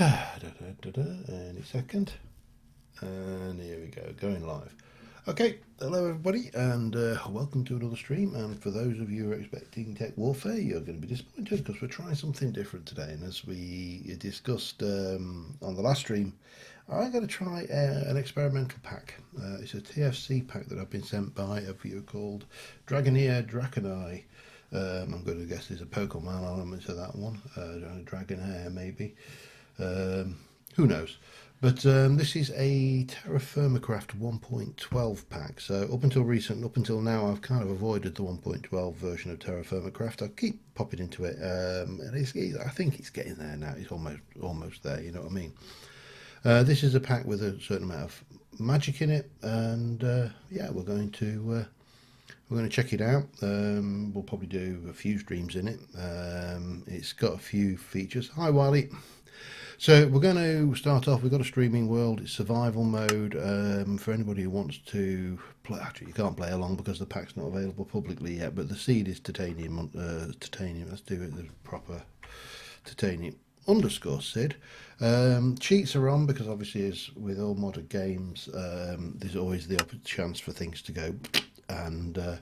Any second. And here we go, going live. Okay, hello everybody, and welcome to another stream. And for those of you who are expecting Tech Warfare, you're going to be disappointed because we're trying something different today. And as we discussed on the last stream, I'm going to try an experimental pack. It's a TFC pack that I've been sent by a viewer called Dragoneer Draconai. I'm going to guess there's a Pokemon element to that one, Dragon Hair maybe. Who knows? But this is a Terra Firmacraft 1.12 pack. So up until now, I've kind of avoided the 1.12 version of Terra Firmacraft. I keep popping into it, and I think it's getting there now. It's almost there. You know what I mean? This is a pack with a certain amount of magic in it, and yeah, we're going to check it out. We'll probably do a few streams in it. It's got a few features. Hi, Wiley. So we're going to start off. We've got a streaming world. It's survival mode. For anybody who wants to play, actually you can't play along because the pack's not available publicly yet. But the seed is titanium. Titanium. Let's do it the proper titanium _Sid. Cheats are on because obviously, as with all modern games, there's always the chance for things to go. And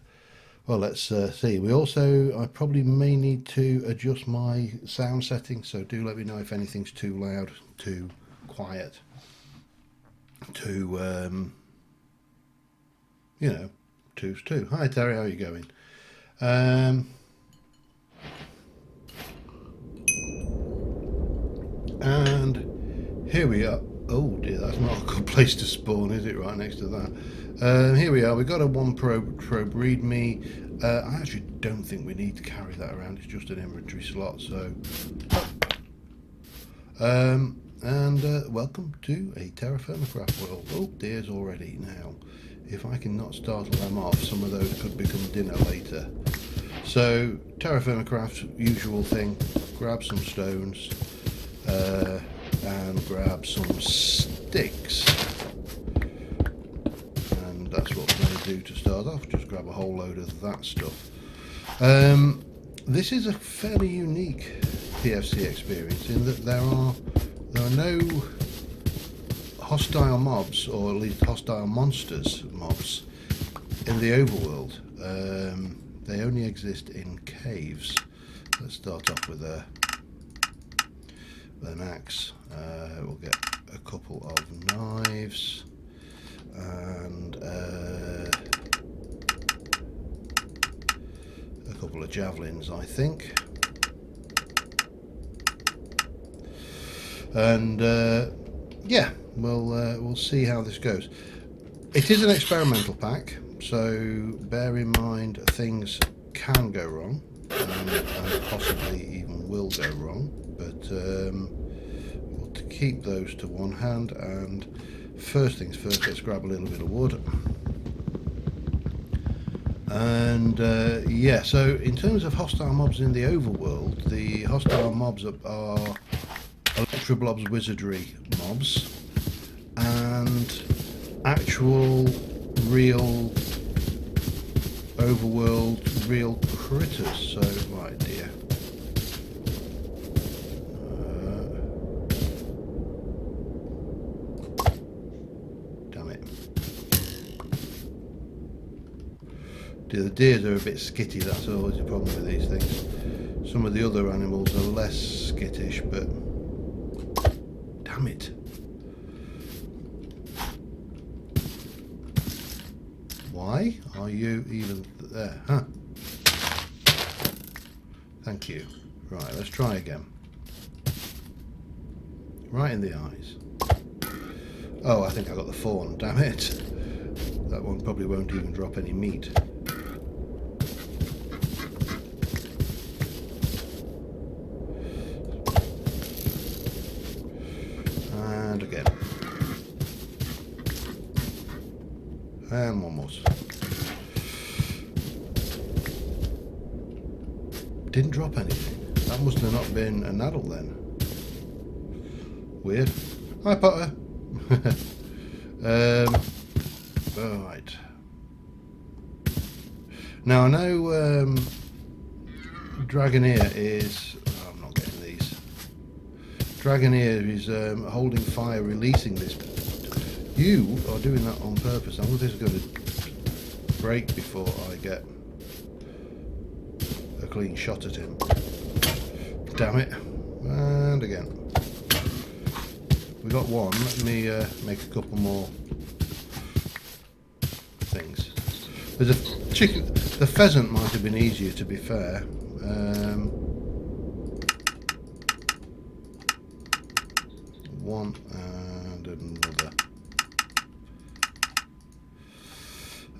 well, let's see. I probably may need to adjust my sound settings, so do let me know if anything's too loud, too quiet, too, too. Hi Terry, how are you going? And here we are. Oh dear, that's not a good place to spawn, is it? Right next to that. Here we are. We've got a 1 pro breed me. I actually don't think we need to carry that around. It's just an inventory slot. So, and welcome to a Terra Firmacraft world. Oh, dears already now. If I can not startle them off, some of those could become dinner later. So, Terra Firmacraft, usual thing. Grab some stones. And grab some sticks, and that's what we're going to do to start off. Just grab a whole load of that stuff. This is a fairly unique TFC experience in that there are no hostile mobs, or at least hostile mobs in the overworld. They only exist in caves. Let's start off with an axe. We'll get a couple of knives and a couple of javelins, I think. And yeah, we'll see how this goes. It is an experimental pack, so bear in mind things can go wrong, and possibly even will go wrong. But we'll keep those to one hand, and first things first, let's grab a little bit of wood. And yeah, so in terms of hostile mobs in the overworld, the hostile mobs are Electroblob's wizardry mobs and actual real overworld real critters. So right, dear. The deers are a bit skitty, that's always a problem with these things. Some of the other animals are less skittish, but damn it. Why are you even there? Huh? Thank you. Right, let's try again. Right in the eyes. Oh, I think I got the fawn, damn it. That one probably won't even drop any meat. And again. And one more. Didn't drop anything. That must have not been an adult then. Weird. Hi Potter. Right. Now I know Dragoneer is... oh, I'm not getting these. dragon here is holding fire, releasing this. You are doing that on purpose. I wonder if this is going to break before I get a clean shot at him. Damn it. And again. We got one. Let me make a couple more things. There's a chicken. The pheasant might have been easier, to be fair. One and another.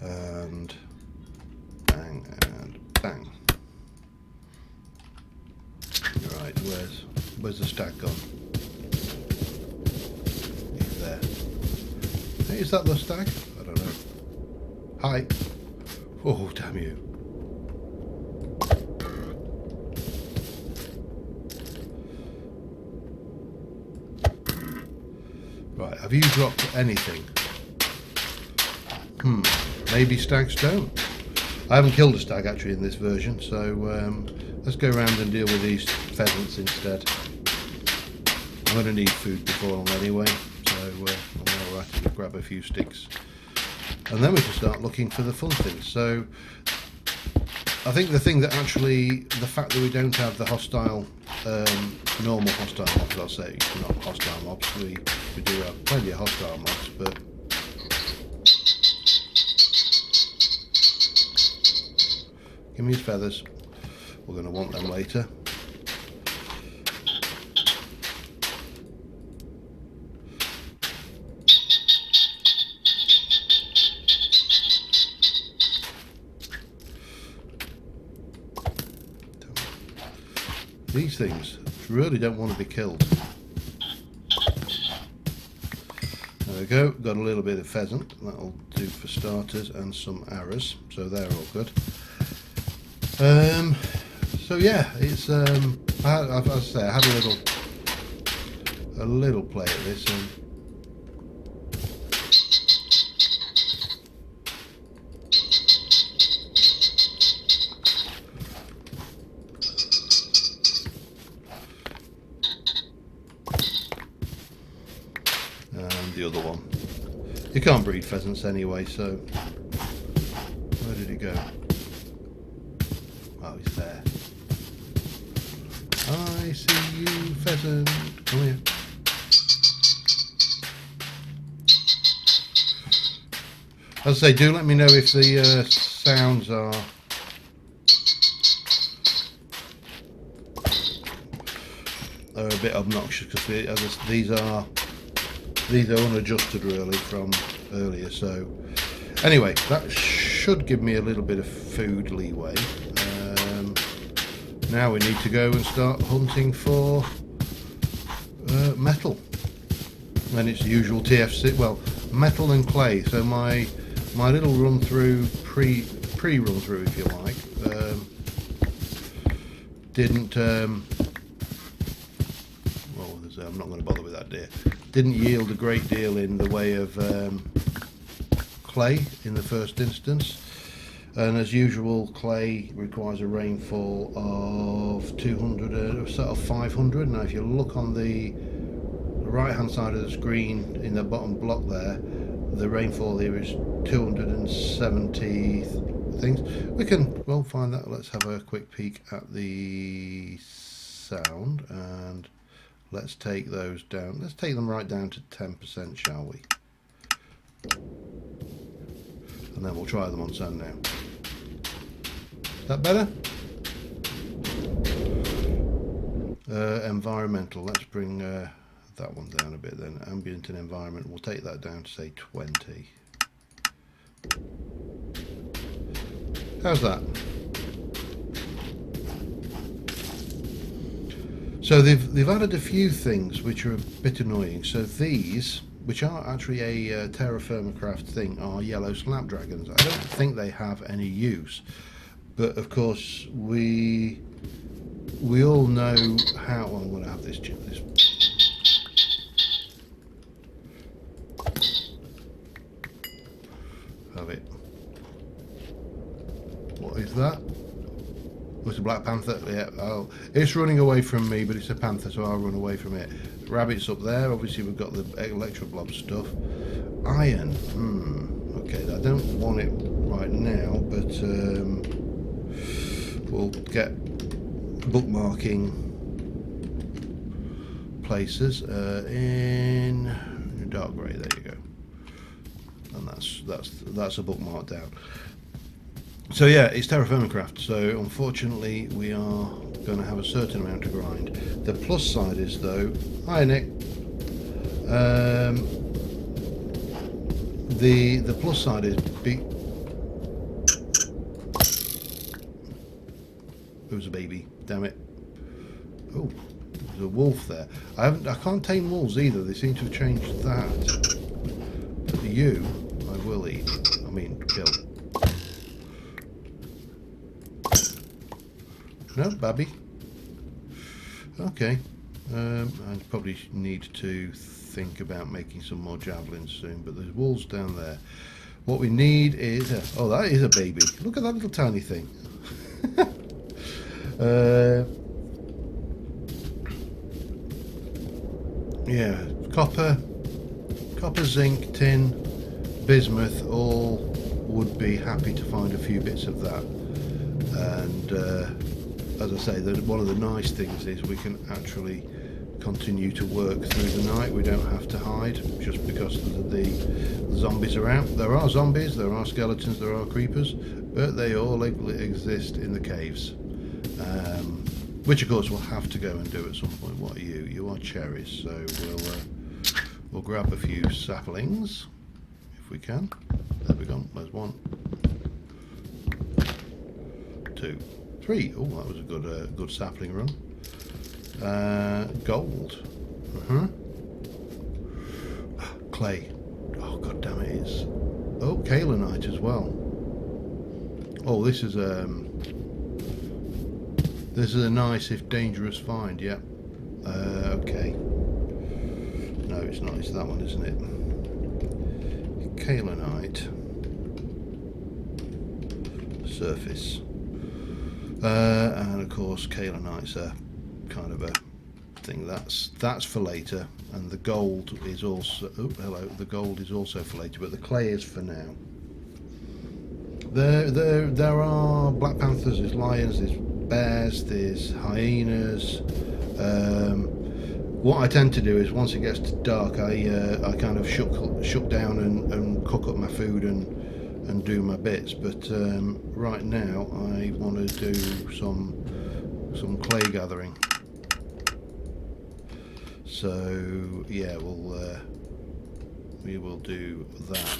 And bang and bang. Right, where's the stag gone? He's there. Hey, is that the stag? I don't know. Hi. Oh, damn you. Right, have you dropped anything? Maybe stags don't. I haven't killed a stag actually in this version, so let's go around and deal with these pheasants instead. I'm going to need food before long anyway, so I'm alright to grab a few sticks. And then we can start looking for the fun things. So I think the thing that actually, the fact that we don't have the hostile, normal hostile mobs, I'll say, not hostile mobs, we do have plenty of hostile mobs, but give me his feathers. We're going to want them later. These things really don't want to be killed. There we go, got a little bit of pheasant, that'll do for starters, and some arrows, so they're all good. So yeah, it's as I say, I had a little play at this. And the other one. You can't breed pheasants anyway, so where did he go? Oh, he's there. I see you, pheasant. Come here. As I say, do let me know if the sounds are a bit obnoxious, because these are unadjusted really from earlier. So anyway, that should give me a little bit of food leeway. Now we need to go and start hunting for metal, and it's the usual TFC, well, metal and clay. So my little run through, pre-run through if you like, didn't well, I'm not going to bother with that deer. Didn't yield a great deal in the way of clay in the first instance. And as usual, clay requires a rainfall of 200, sort of 500. Now if you look on the right hand side of the screen in the bottom block there, the rainfall here is 270 things. We'll find that. Let's have a quick peek at the sound, and let's take those down. Let's take them right down to 10%, shall we? And then we'll try them on sound now. Is that better? Environmental. Let's bring that one down a bit then. Ambient and environment. We'll take that down to say 20. How's that? So they've added a few things which are a bit annoying. So these, which are actually a Terra Firma Craft thing, are yellow snapdragons. I don't think they have any use, but of course we all know how. Well, I'm going to have this. Have it. What is that? Was a black panther? Yeah, it's running away from me, but it's a panther, so I'll run away from it. Rabbits up there. Obviously, we've got the electro blob stuff. Iron. Okay, I don't want it right now, but we'll get bookmarking places in dark grey. There you go, and that's a bookmark down. So yeah, it's terra firma craft, so unfortunately we are going to have a certain amount to grind. The plus side is though, hi Nick, the plus side is it was a baby, damn it. Oh, there's a wolf there. I can't tame wolves either, they seem to have changed that. But you, I will eat, I mean kill. No, Babby. Okay. I probably need to think about making some more javelins soon, but there's wolves down there. What we need is... oh, that is a baby. Look at that little tiny thing. Yeah, copper, zinc, tin, bismuth, all would be happy to find a few bits of that. And... as I say, one of the nice things is we can actually continue to work through the night. We don't have to hide just because the zombies are out. There are zombies, there are skeletons, there are creepers, but they all exist in the caves. Which of course we'll have to go and do at some point. What are you? You are cherries, so we'll grab a few saplings if we can. There we go, there's 1, 2, 3. Oh, that was a good sapling run. Gold. Clay. Oh god damn it! It's kaolinite as well. Oh, this is a nice if dangerous find. Yep. Okay. No, it's not. It's that one, isn't it? Kaolinite. Surface. And of course kaolinite's a kind of a thing that's for later, and the gold is also the gold is also for later, but the clay is for now. There are black panthers, there's lions, there's bears, there's hyenas. What I tend to do is once it gets dark I kind of shut down and cook up my food and do my bits, but right now I want to do some clay gathering. So yeah, we will do that.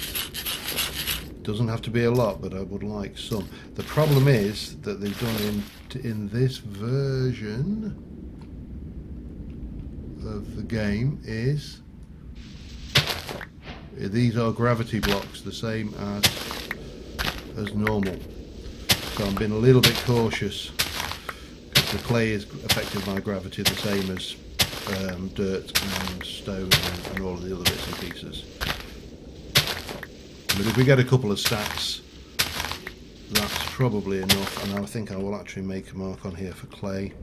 Doesn't have to be a lot, but I would like some. The problem is that they've done in this version of the game is these are gravity blocks, the same as normal. So I'm being a little bit cautious because the clay is affected by gravity the same as dirt and stone and all of the other bits and pieces. But if we get a couple of stacks, that's probably enough, and I think I will actually make a mark on here for clay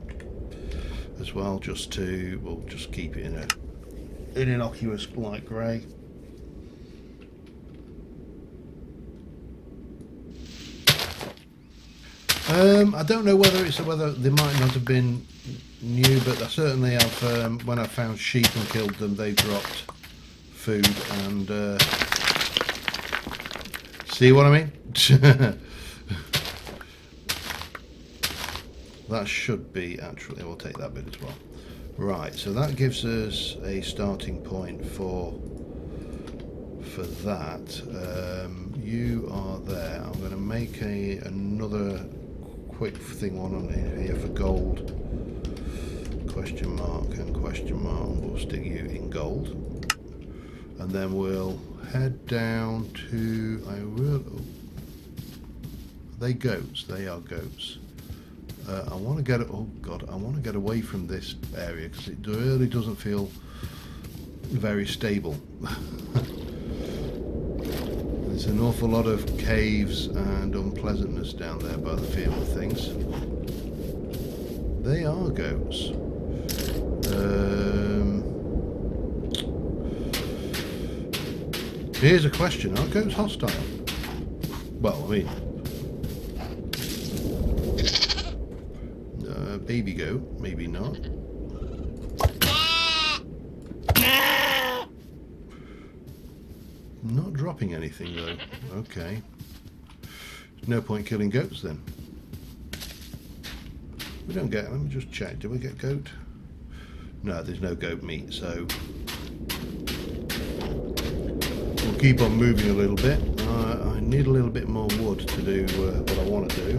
as well, just to, we'll just keep it in an innocuous light grey. I don't know whether they might not have been new, but I certainly have. When I found sheep and killed them, they dropped food, and see what I mean? That should be, actually, we'll take that bit as well. Right, so that gives us a starting point for that. You are there. I'm going to make another quick thing on here for gold. Question mark and question mark. We'll stick you in gold, and then we'll head down to. Are they goats? They are goats. I want to get. Oh God! I want to get away from this area because it really doesn't feel very stable. There's an awful lot of caves and unpleasantness down there by the feel of things. They are goats. Here's a question: are goats hostile? Well, I mean, baby goat, maybe not. Not dropping anything though. Okay. No point killing goats then. We don't get. Let me just check. Do we get goat? No, there's no goat meat. So we'll keep on moving a little bit. I need a little bit more wood to do what I want to do.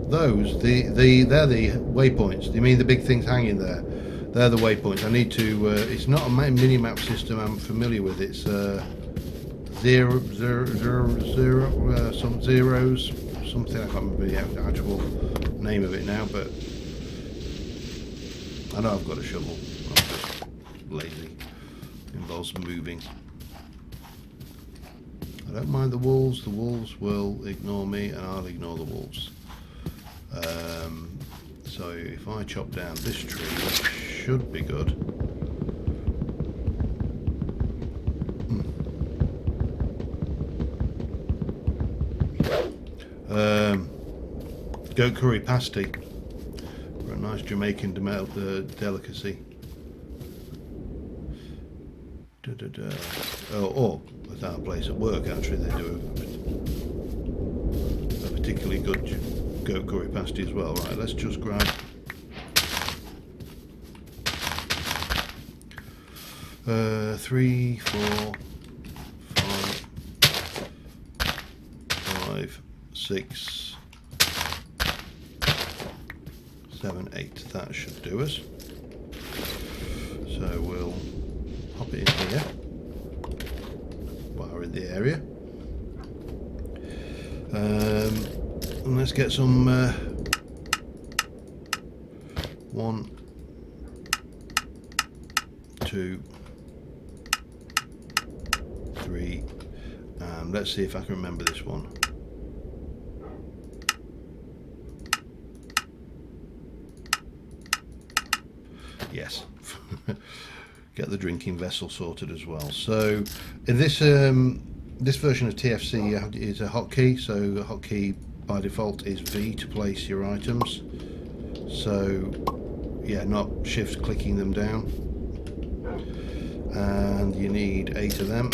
Those, they're the waypoints. You mean the big things hanging there? They're the waypoints. I need to. It's not a mini-map system I'm familiar with. It's zero, some zeros, something. I can't remember the actual name of it now, but I know I've got a shovel. I'm just lazy. It involves moving. I don't mind the wolves. The wolves will ignore me, and I'll ignore the wolves. So if I chop down this tree, that should be good. Goat curry pasty. A nice Jamaican delicacy. Oh, at our place at work actually they do a particularly good goat curry pasty as well. Right, let's just grab 3, 4, 5, 6, 7, 8. That should do us. So we'll pop it in here while we're in the area. And let's get some 1, 2, 3, and let's see if I can remember this one. Yes. Get the drinking vessel sorted as well. So in this this version of TFC is a hotkey, so a hotkey by default is V to place your items. So yeah, not shift clicking them down. And you need 8 of them.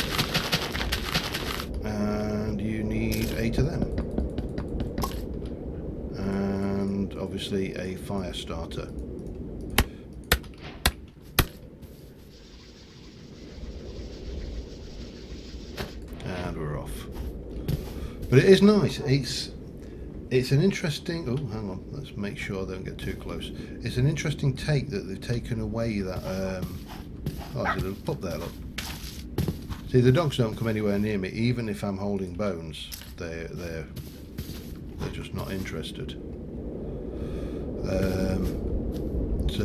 And you need 8 of them. And obviously a fire starter. And we're off. But it is nice. It's an interesting. Oh, hang on. Let's make sure I don't get too close. It's an interesting take that they've taken away that. Oh, there's a little pup there. Look. See, the dogs don't come anywhere near me, even if I'm holding bones. They're just not interested. So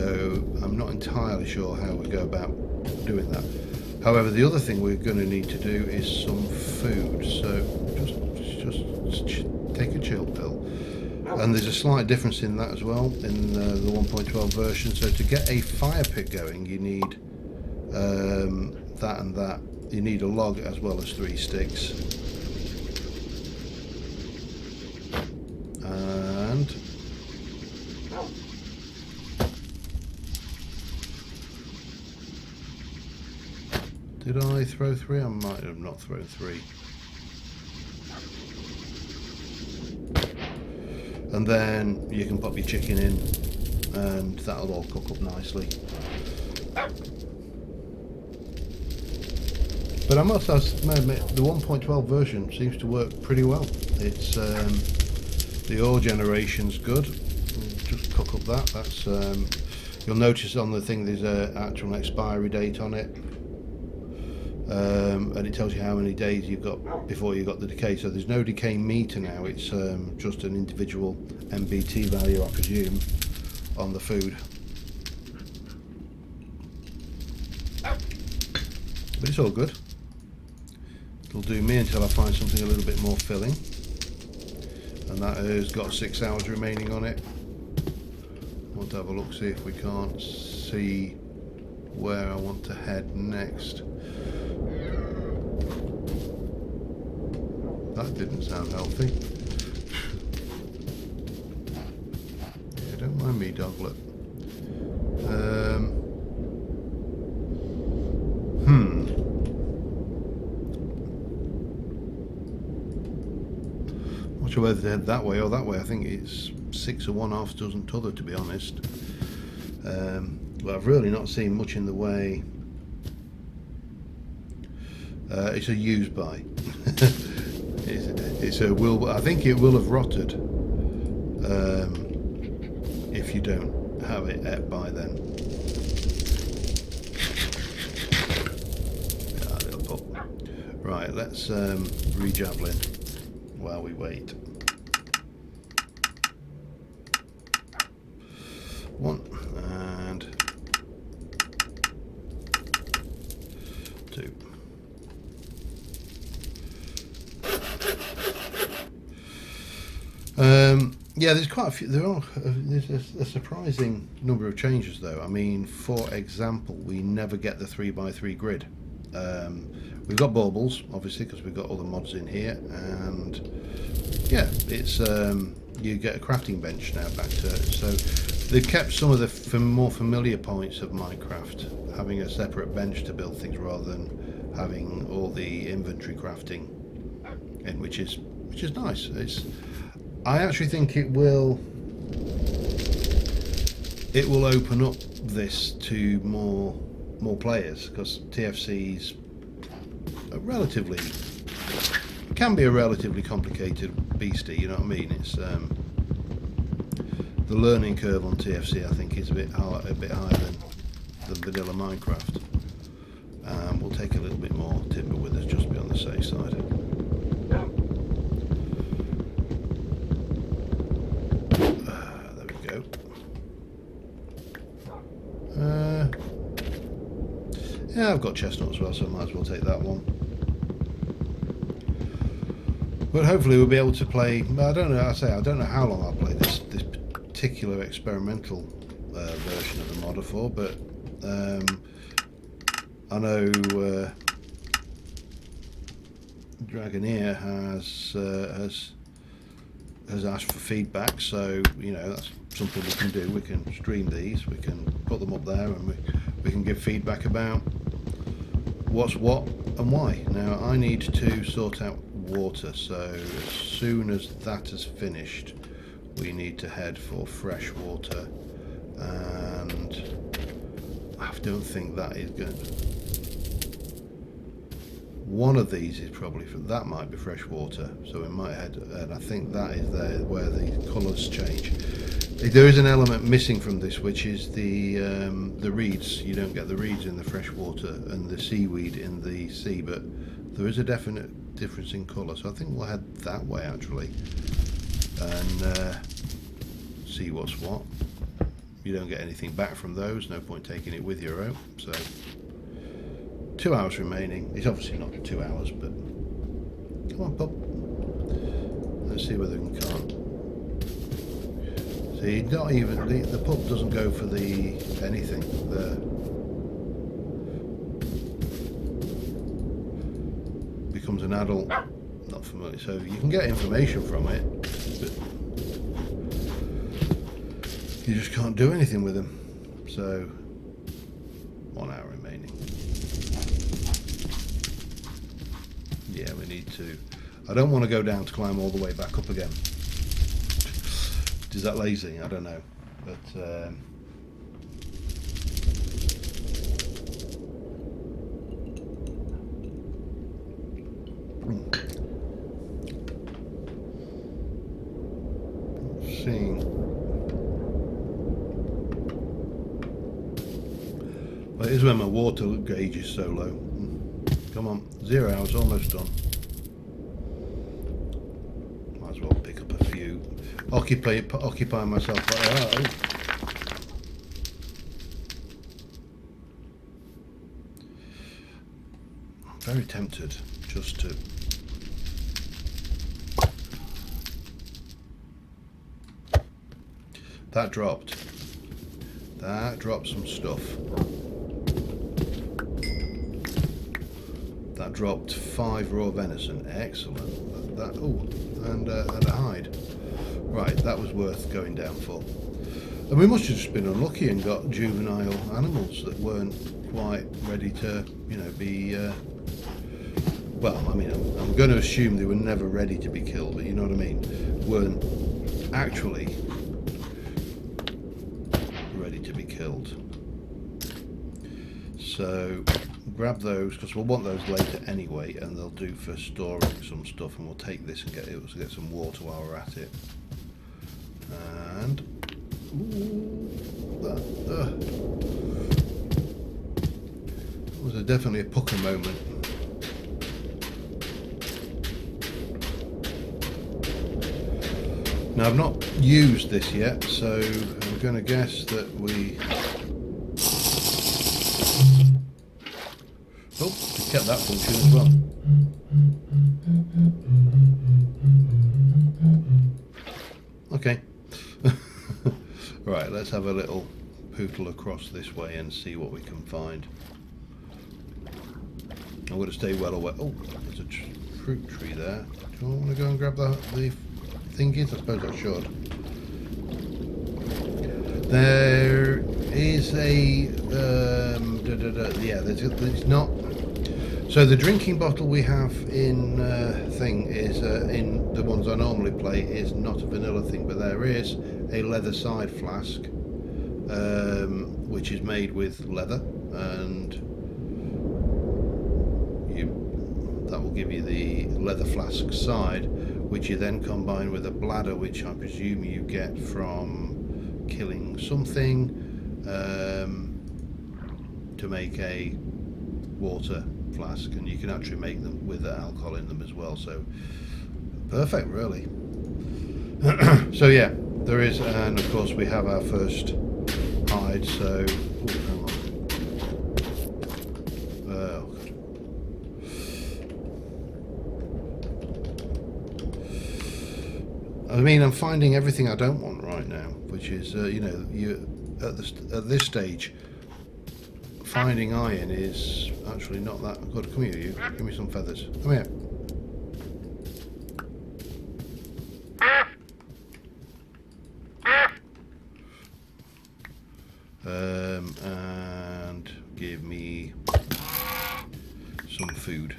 I'm not entirely sure how we go about doing that. However, the other thing we're going to need to do is some food. So just take a chill pill. And there's a slight difference in that as well in the 1.12 version. So to get a fire pit going, you need that and that. You need a log as well as 3 sticks. And did I throw 3? I might have not thrown 3. And then you can pop your chicken in and that'll all cook up nicely. But I must admit, the 1.12 version seems to work pretty well. It's the ore generation's good. Just cook up that. That's you'll notice on the thing there's an actual expiry date on it, and it tells you how many days you've got before you got the decay. So there's no decay meter now. It's just an individual MBT value, I presume, on the food. But it's all good. It'll do me until I find something a little bit more filling. and that has got 6 hours remaining on it. Want to have a look, see if we can't see where I want to head next. That didn't sound healthy. Yeah, don't mind me, doglet. Not sure whether to head that way or that way. I think it's 6 of one, half dozen t'other, to be honest. But I've really not seen much in the way. It's a used by. it's a will. I think it will have rotted if you don't have it at by then. Yeah, little pup. Right, let's re-javelin while we wait. 1 and 2. Yeah, there's quite a few. There's a surprising number of changes, though. I mean, for example, we never get the 3x3 grid. We've got baubles, obviously, because we've got all the mods in here, and yeah, it's you get a crafting bench now back to it. So they've kept some of the more familiar points of Minecraft, having a separate bench to build things rather than having all the inventory crafting in, which is nice. I actually think it will open up this to more players, because TFC's can be a relatively complicated beastie, you know what I mean? It's the learning curve on TFC, I think, is a bit higher than vanilla Minecraft. We'll take a little bit more timber with us just to be on the safe side. There we go. Yeah, I've got chestnut as well, so I might as well take that one. But hopefully we'll be able to play. I don't know. I don't know how long I'll play this particular experimental version of the modder for, but I know Dragoneer has asked for feedback, so you know that's something we can do. We can stream these, we can put them up there, and we can give feedback about what's what and why. Now I need to sort out water, so as soon as that is finished we need to head for fresh water, and I don't think that is good. One of these is probably that might be fresh water, so we might head, and I think that is there where the colours change. There is an element missing from this, which is the reeds. You don't get the reeds in the fresh water and the seaweed in the sea, but there is a definite difference in colour, so I think we'll head that way actually and see what's what. You don't get anything back from those, no point taking it with you, right? So 2 hours remaining. It's obviously not 2 hours, but come on, pup. Let's see whether we can't. See, not even the pup doesn't go for the anything. Becomes an adult, not familiar. So you can get information from it, but you just can't do anything with them. So 1 hour remaining. Yeah, we need to. I don't want to go down to climb all the way back up again. Is that lazy? I don't know, but seeing. Well, it is when my water gauge is so low. Come on, 0 hours, almost done. Might as well pick up a few. Occupy myself like that. I'm very tempted just to That dropped. That dropped some stuff. That dropped 5 raw venison. Excellent. That and a hide. Right, that was worth going down for. And we must have just been unlucky and got juvenile animals that weren't quite ready to, you know, be. Well, I mean, I'm going to assume they were never ready to be killed, but you know what I mean. Weren't actually ready to be killed. So grab those because we'll want those later anyway, and they'll do for storing some stuff. And we'll take this and get some water while we're at it. And that was definitely a pucker moment. Now I've not used this yet, so I'm going to guess that we. Oh, we kept that function as well. Okay. Right, let's have a little pootle across this way and see what we can find. I'm going to stay well away. Oh, there's a fruit tree there. Do I want to go and grab the thingies? I suppose I should. There is a yeah. There's not. So the drinking bottle we have in thing is in the ones I normally play is not a vanilla thing, but there is a leather side flask, which is made with leather, and that will give you the leather flask side, which you then combine with a bladder, which I presume you get from killing something, to make a water flask, and you can actually make them with alcohol in them as well. So perfect, really. So yeah, there is, and of course we have our first hide. So hang on. I mean, I'm finding everything I don't want right now, which is, you know, you at this stage, finding iron is actually not that good. Come here, you. Give me some feathers. Come here. And give me some food.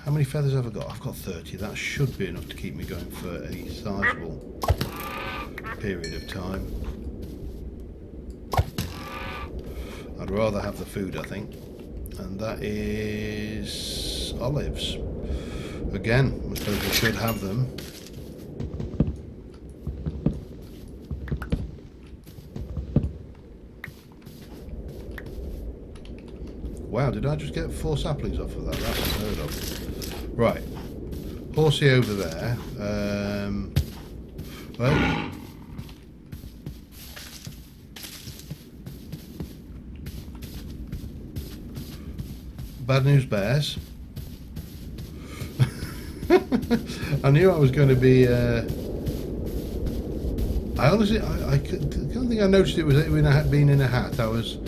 How many feathers have I got? I've got 30. That should be enough to keep me going for a sizable period of time. I'd rather have the food, I think. And that is olives. Again, I suppose we should have them. Wow, did I just get 4 saplings off of that? That's unheard of. Right. Horsey over there. Well, bad news bears. I knew I was going to be. I honestly, I don't think I noticed it was when I had been in a hat. I was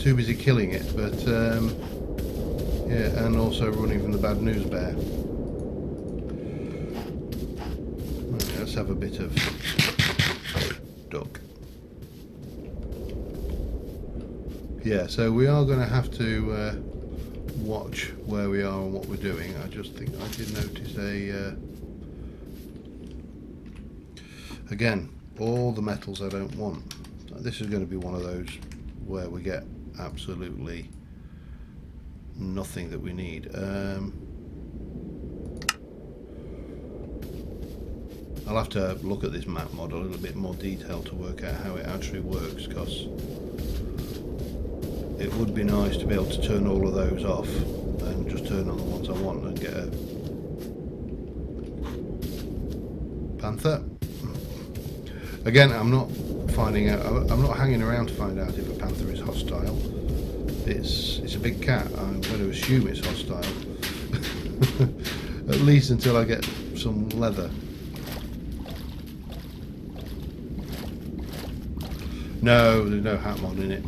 too busy killing it, but yeah, and also running from the bad news bear. Right, let's have a bit of duck. Yeah, so we are going to have to watch where we are and what we're doing. I just think I did notice again, all the metals I don't want. This is going to be one of those where we get absolutely nothing that we need. I'll have to look at this map model in a little bit more detail to work out how it actually works, because it would be nice to be able to turn all of those off and just turn on the ones I want and get a panther. Again, I'm not finding out. I'm not hanging around to find out if a panther is hostile. It's a big cat. I'm going to assume it's hostile, at least until I get some leather. No, there's no Hatmon in it.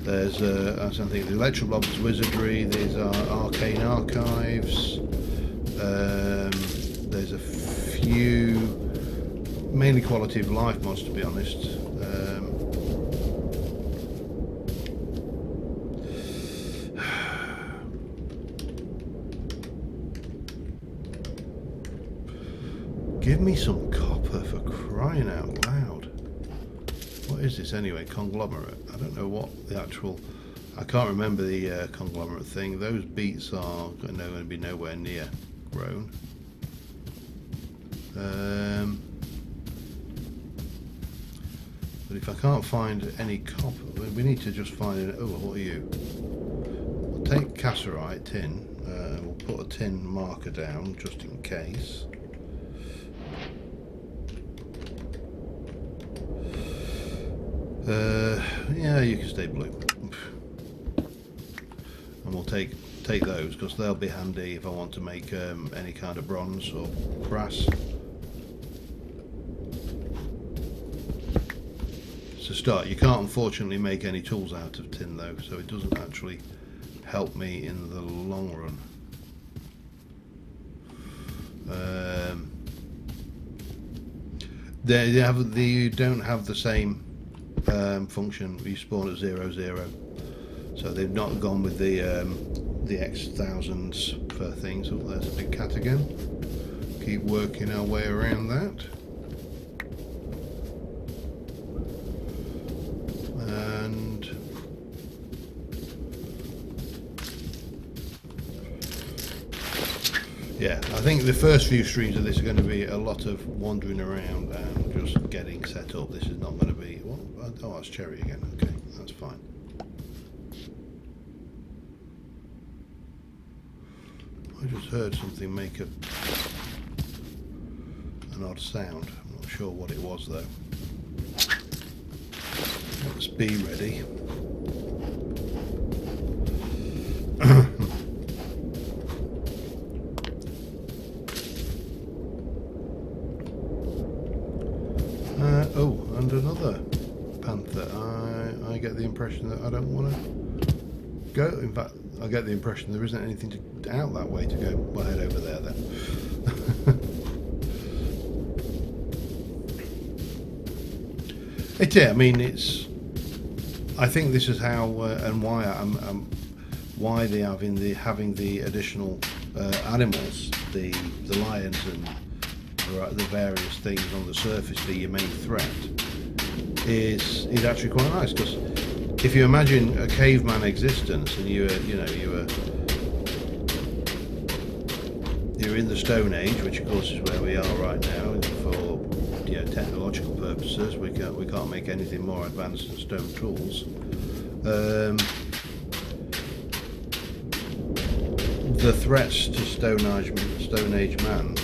There's I think the Electro Blob's Wizardry. These are Arcane Archives. There's a few, mainly quality of life mods, to be honest. Give me some copper, for crying out loud. What is this anyway? Conglomerate. I don't know what the actual... I can't remember the conglomerate thing. Those beets are going to be nowhere near grown. But if I can't find any copper, we need to just find it. Oh, what are you? We'll take cassiterite tin. We'll put a tin marker down just in case. Yeah, you can stay blue. And we'll take those because they'll be handy if I want to make any kind of bronze or brass. To start, you can't unfortunately make any tools out of tin though, so it doesn't actually help me in the long run. They don't have the same function. You spawn at 0, 0, so they've not gone with the X thousands for things. Oh, there's a big cat again. Keep working our way around that. And yeah, I think the first few streams of this are going to be a lot of wandering around and just getting set up. This is not going to be... Oh, that's cherry again. Okay, that's fine. I just heard something make an odd sound. I'm not sure what it was though. Let's be ready. Oh, and another panther. I get the impression that I don't want to go. In fact, I get the impression there isn't anything out that way to go. We'll head over there then. I mean, it's... I think this is how and why why they have having the additional animals, the lions and the various things on the surface be your main threat is actually quite nice, because if you imagine a caveman existence and you're in the Stone Age, which of course is where we are right now for technological purposes. We can't make anything more advanced than stone tools. The threats to Stone Age man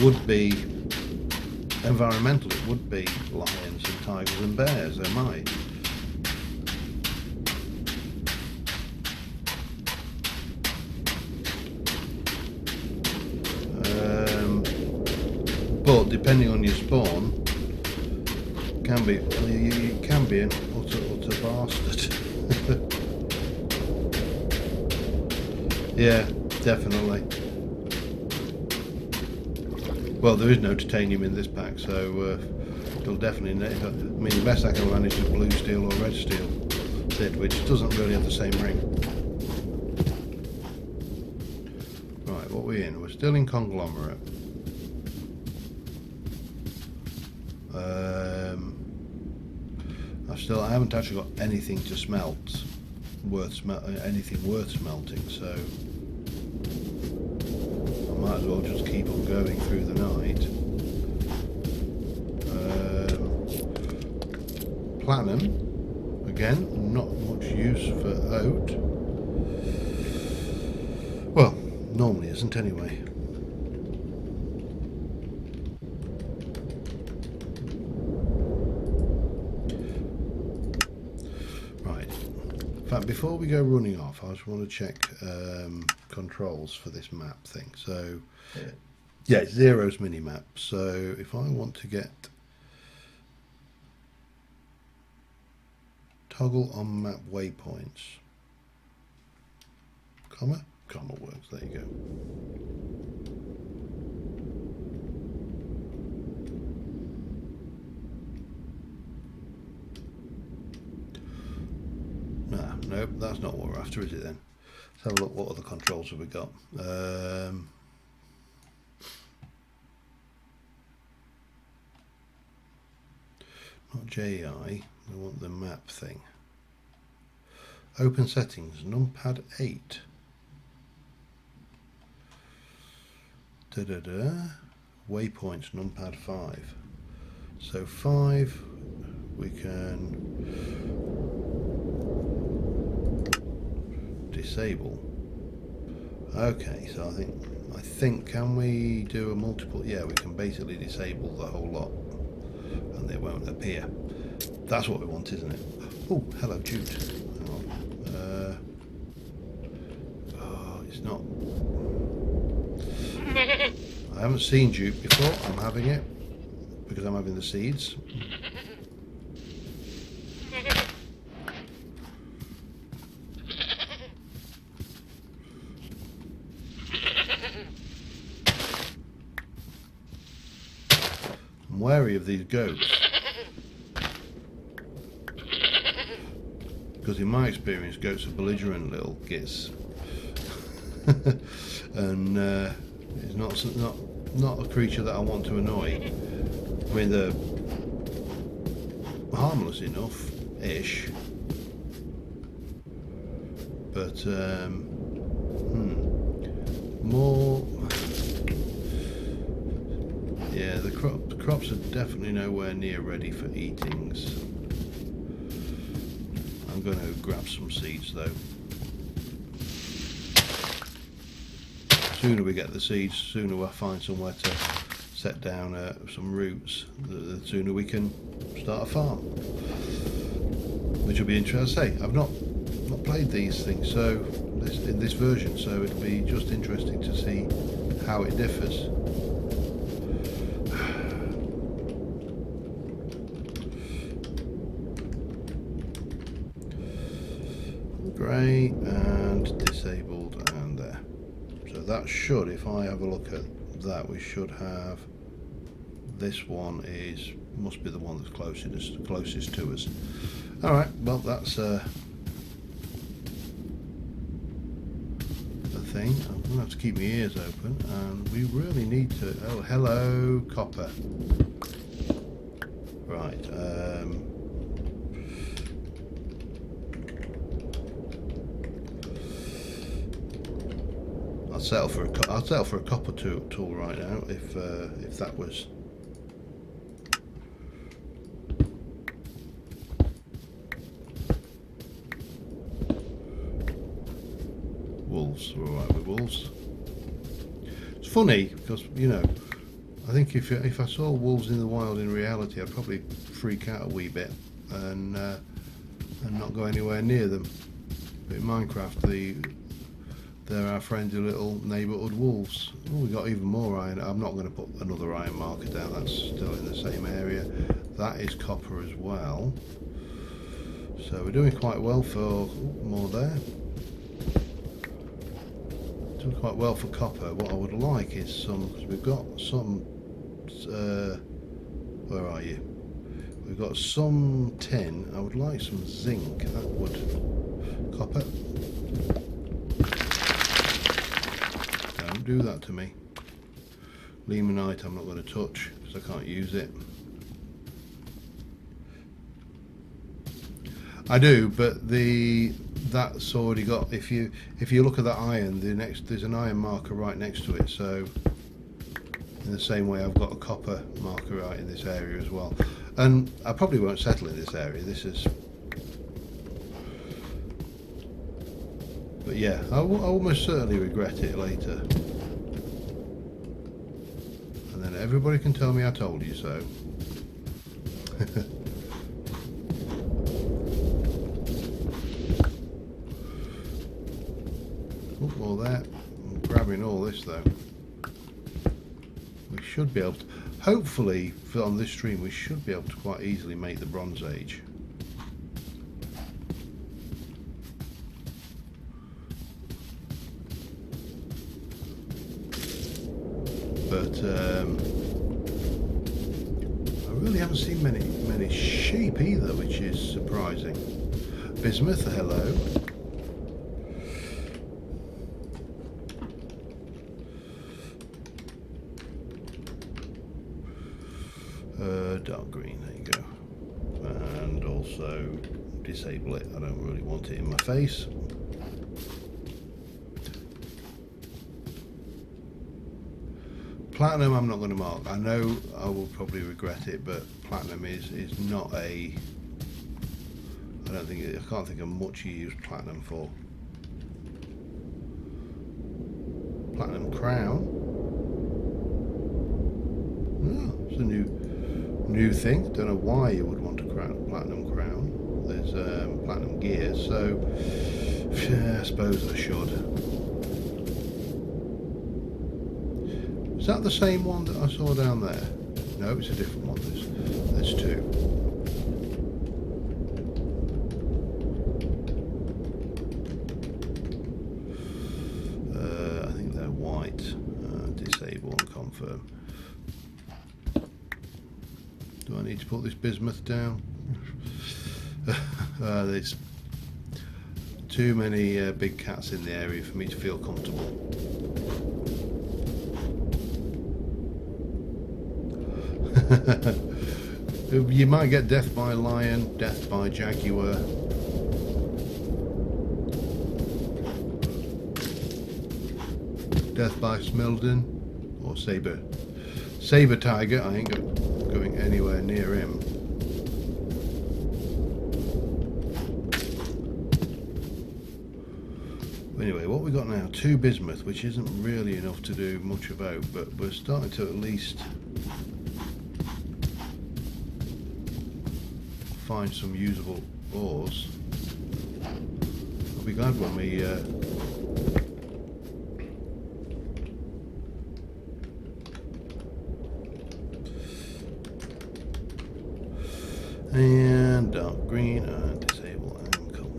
would be environmental. It would be lions and tigers and bears. They might. But depending on your spawn, you can be an utter bastard. Yeah, definitely. Well, there is no titanium in this pack, so it'll definitely... I mean, the best I can manage is blue steel or red steel, which doesn't really have the same ring. Right, what are we in? We're still in Conglomerate. I haven't actually got anything to smelt, anything worth smelting, so I might as well just keep on going through the night. Platinum, again, not much use for oat. Well, normally isn't anyway. In fact, before we go running off, I just want to check controls for this map thing. So, yeah, it's Zero's mini-map. So if I want to get toggle on map waypoints, comma works, there you go. Nope, that's not what we're after, is it then? Let's have a look, what other controls have we got? Not JI, we want the map thing. Open settings, numpad 8. Waypoints, numpad 5. So 5, we can disable. Okay, so I think can we do a multiple? Yeah, we can basically disable the whole lot and they won't appear. That's what we want, isn't it? Oh, hello Jude. Hang on. Oh, it's not. I haven't seen Jude before. I'm having it because I'm having the seeds. I'm wary of these goats because in my experience goats are belligerent little gits and it's not a creature that I want to annoy. I mean, they're harmless enough ish, but more. Yeah, the crops are definitely nowhere near ready for eatings. I'm going to grab some seeds though. Sooner we get the seeds, sooner I find somewhere to set down some roots, the sooner we can start a farm. Which will be interesting. As I say, I've not played these things in this version, so it'll be just interesting to see how it differs. Grey and disabled and there. So that should, if I have a look at that, we should have, this one must be the one that's closest to us. Alright, well that's the thing. I'm going to have to keep my ears open and we really need to, oh hello copper. Right, I'll settle for a copper tool right now if that was. Wolves, we're alright with wolves. It's funny because, you know, I think if I saw wolves in the wild in reality, I'd probably freak out a wee bit and not go anywhere near them. But in Minecraft, they're our friendly little neighbourhood wolves. Oh, we got even more iron. I'm not going to put another iron marker down. That's still in the same area. That is copper as well. So we're doing quite well for more there. Doing quite well for copper. What I would like is some, because we've got some. Where are you? We've got some tin. I would like some zinc. That would copper. Don't do that to me. Limonite I'm not going to touch because I can't use it. I do, but that's already got. If you look at that iron, there's an iron marker right next to it. So in the same way, I've got a copper marker right in this area as well. And I probably won't settle in this area. But yeah, I will almost certainly regret it later. And then everybody can tell me I told you so. Look all that. I'm grabbing all this though. We should be able to, hopefully on this stream we should be able to quite easily make the Bronze Age. But I really haven't seen many sheep either, which is surprising. Bismuth, hello. Dark green, there you go. And also disable it. I don't really want it in my face. Platinum I'm not going to mark. I know I will probably regret it, but platinum is not a... I can't think of much you use platinum for. Platinum crown. Oh, it's a new thing. Don't know why you would want a platinum crown. There's platinum gear, so yeah, I suppose I should. Is that the same one that I saw down there? No, it's a different one. There's two. I think they're white. Disable and confirm. Do I need to put this bismuth down? There's too many big cats in the area for me to feel comfortable. You might get death by lion, death by jaguar. Death by Smilden or saber tiger. I ain't going anywhere near him. Anyway, what we got now? 2 bismuth, which isn't really enough to do much about, but we're starting to at least find some usable ores. I'll be glad when we and dark green and disable and come.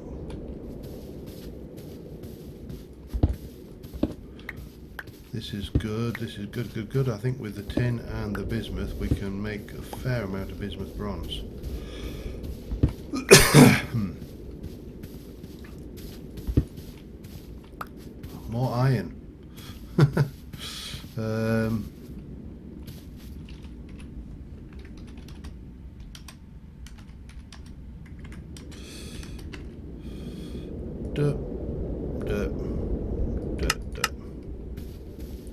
This is good. This is good. I think with the tin and the bismuth we can make a fair amount of bismuth bronze. More iron.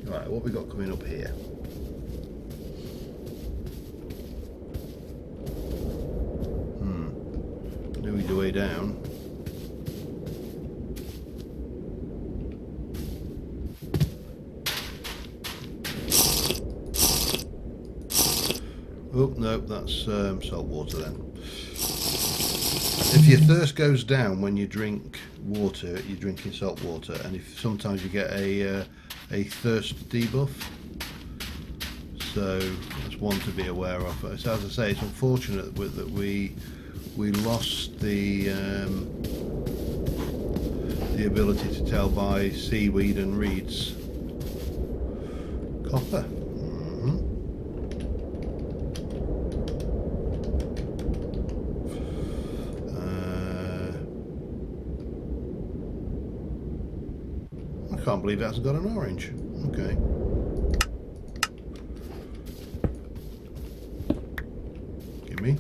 Right, what we got coming up here? Maybe the way down. Oh no, that's salt water then. If your thirst goes down when you drink water, you're drinking salt water, and if sometimes you get a thirst debuff, so that's one to be aware of. So as I say, it's unfortunate that we lost the ability to tell by seaweed and reeds. Copper. I can't believe it hasn't got an orange. Okay. Gimme.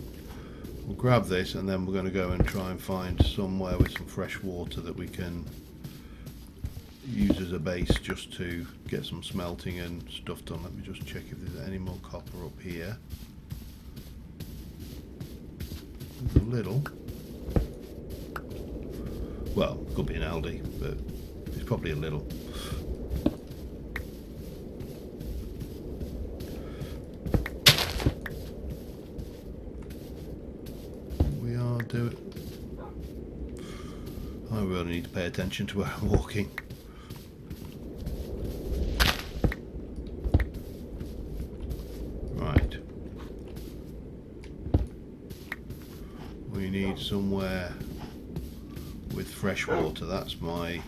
We'll grab this and then we're going to go and try and find somewhere with some fresh water that we can use as a base just to get some smelting and stuff done. Let me just check if there's any more copper up here. There's a little. Well, could be an Aldi, but it's probably a little. We are doing... I really need to pay attention to where I'm walking. somewhere with fresh water. That's my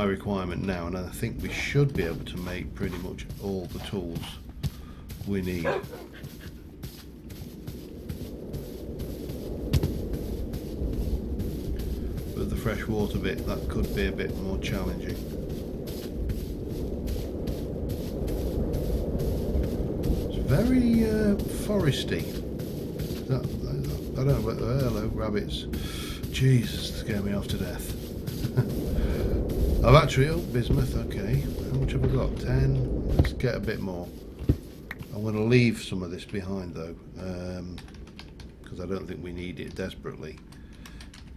requirement now, and I think we should be able to make pretty much all the tools we need. But the fresh water bit, that could be a bit more challenging. It's very foresty. I don't know, hello rabbits. Jesus, scare me off to death. I've actually, oh, bismuth, okay. How much have I got? 10. Let's get a bit more. I'm going to leave some of this behind though, because I don't think we need it desperately.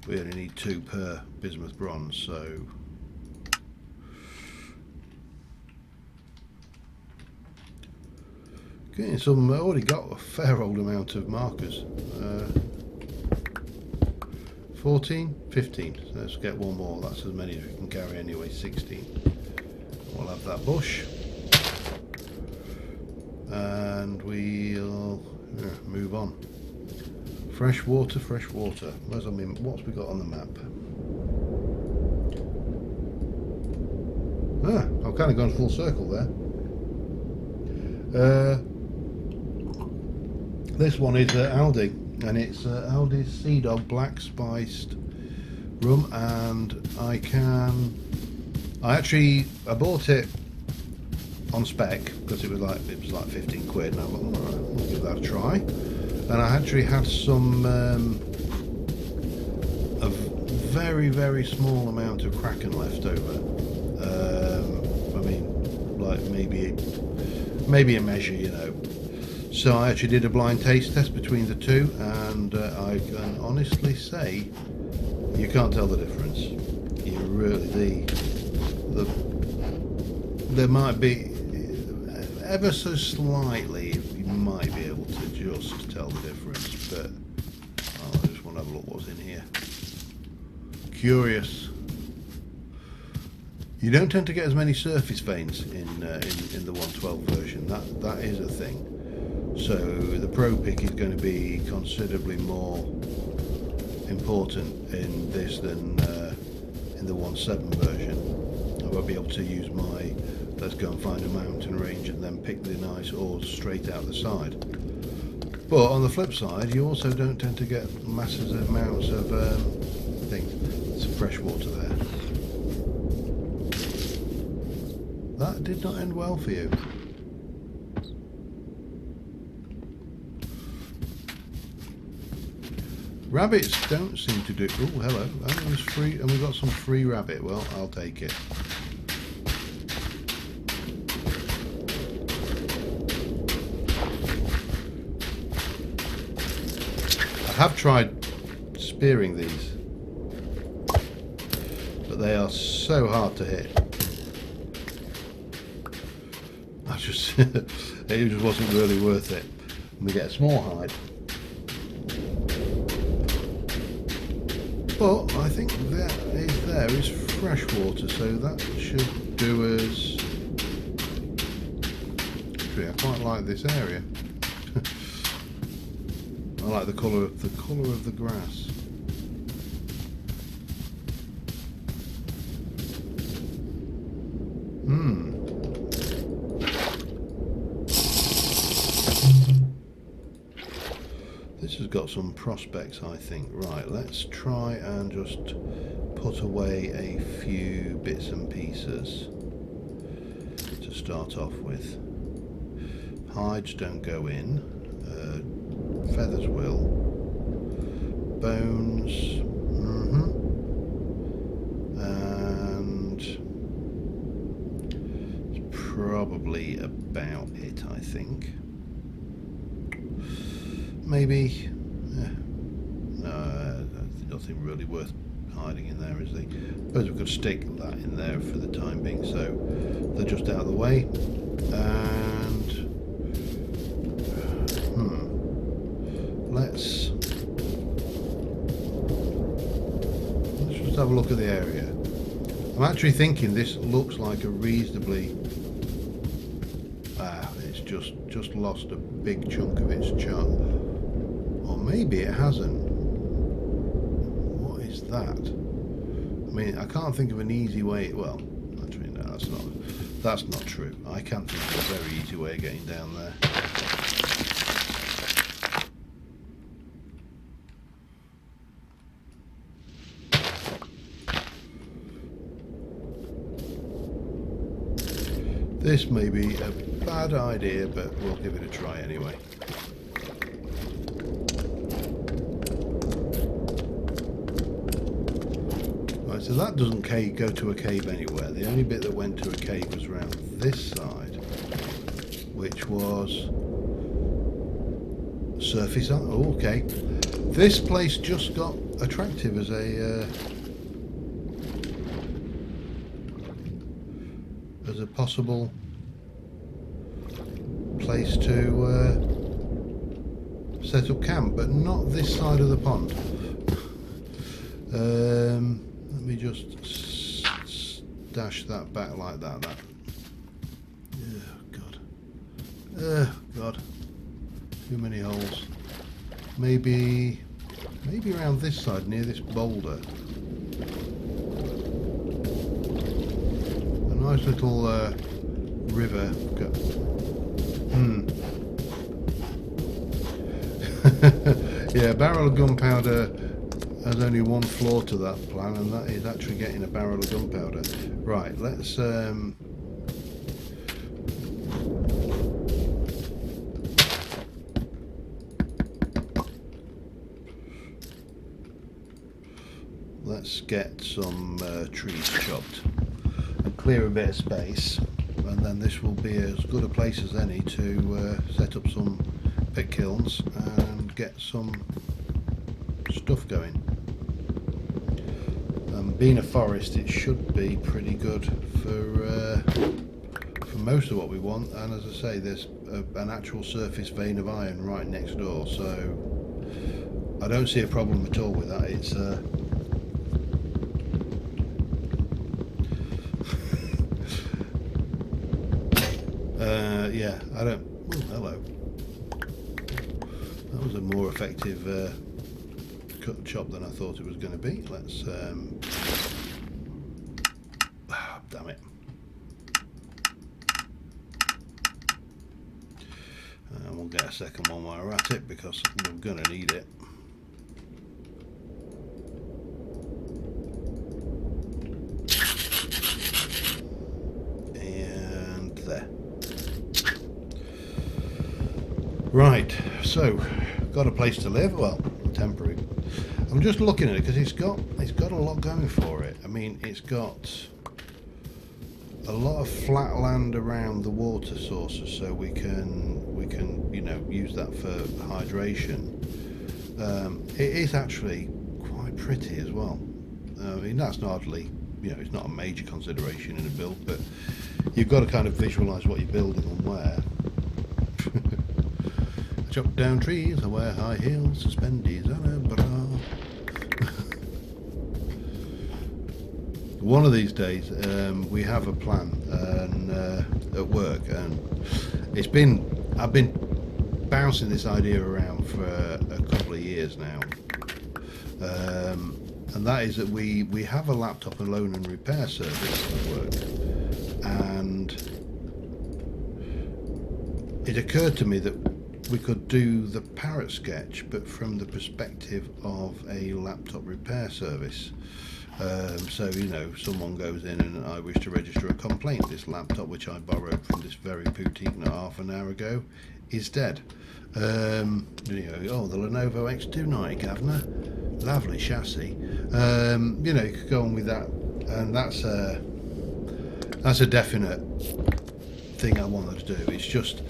We only need 2 per bismuth bronze, so getting some. I already got a fair old amount of markers. 14, 15. So let's get one more. That's as many as we can carry anyway. 16. We'll have that bush, and we'll move on. Fresh water, fresh water. Where's what's we got on the map? I've kind of gone full circle there. This one is Aldi, and it's Aldi's Sea Dog Black Spiced Rum, and I bought it on spec because it was like 15 quid, and I thought, alright, we'll give that a try. And I actually had some a very, very small amount of Kraken left over. I mean, like maybe a measure, you know. So I actually did a blind taste test between the two, and I can honestly say you can't tell the difference. You really there might be ever so slightly. You might be able to just tell the difference, but I just want to have a look what's in here. Curious. You don't tend to get as many surface veins in the 112 version. That is a thing. So the Pro Pick is going to be considerably more important in this than in the 1.7 version. I won't be able to use my let's go and find a mountain range and then pick the nice ores straight out the side. But on the flip side, you also don't tend to get massive amounts of things. Some fresh water there. That did not end well for you. Rabbits don't seem to do. Oh, hello. That was free, and we've got some free rabbit. Well, I'll take it. I have tried spearing these, but they are so hard to hit. It just wasn't really worth it. We get a small hide. But I think there is fresh water, so that should do us. Actually, I quite like this area. I like the colour of the grass. This has got some prospects, I think. Right, let's try and just put away a few bits and pieces to start off with. Hides don't go in. Feathers will. Bones. And it's probably about it, I think. Maybe. No, nothing really worth hiding in there, is there? I suppose we could stick that in there for the time being, so they're just out of the way. And let's just have a look at the area. I'm actually thinking this looks like a reasonably. It's just lost a big chunk of its chart. Or maybe it hasn't. that. I mean, I can't think of an easy way. Well, actually, no, that's not true. I can't think of a very easy way of getting down there. This may be a bad idea, but we'll give it a try anyway. Right, so that doesn't go to a cave anywhere. The only bit that went to a cave was around this side, which was surface. Oh, okay. This place just got attractive as a possible place to set up camp, but not this side of the pond. Let me just stash that back like that. Oh God. Oh God. Too many holes. Maybe around this side, near this boulder. A nice little river. Yeah, a barrel of gunpowder has only one flaw to that plan, and that is actually getting a barrel of gunpowder. Right, let's get some trees chopped and clear a bit of space, and then this will be as good a place as any to set up some pit kilns and get some stuff going. Being a forest, it should be pretty good for most of what we want, and as I say, there's an actual surface vein of iron right next door, so I don't see a problem at all with that. It's yeah, I don't. Oh, hello. That was a more effective cut chop than I thought it was going to be. Let's damn it. And we'll get a second one while we're at it, because we're going to need it. And there. Right, so got a place to live. Well, temporary. I'm just looking at it because it's got a lot going for it. I mean, it's got a lot of flat land around the water sources, so we can use that for hydration. It is actually quite pretty as well. I mean, that's hardly, it's not a major consideration in a build, but you've got to kind of visualise what you're building and where. Chop down trees, I wear high heels, suspended and a bra. One of these days, we have a plan at work, and I've been bouncing this idea around for a couple of years now, and that is that we have a laptop and loan and repair service at work, and it occurred to me that we could do the Parrot sketch, but from the perspective of a laptop repair service. So, someone goes in and I wish to register a complaint. This laptop, which I borrowed from this very boutique not half an hour ago, is dead. Oh, the Lenovo X290, Governor. Lovely chassis. You could go on with that, and that's a definite thing I wanted to do. It's just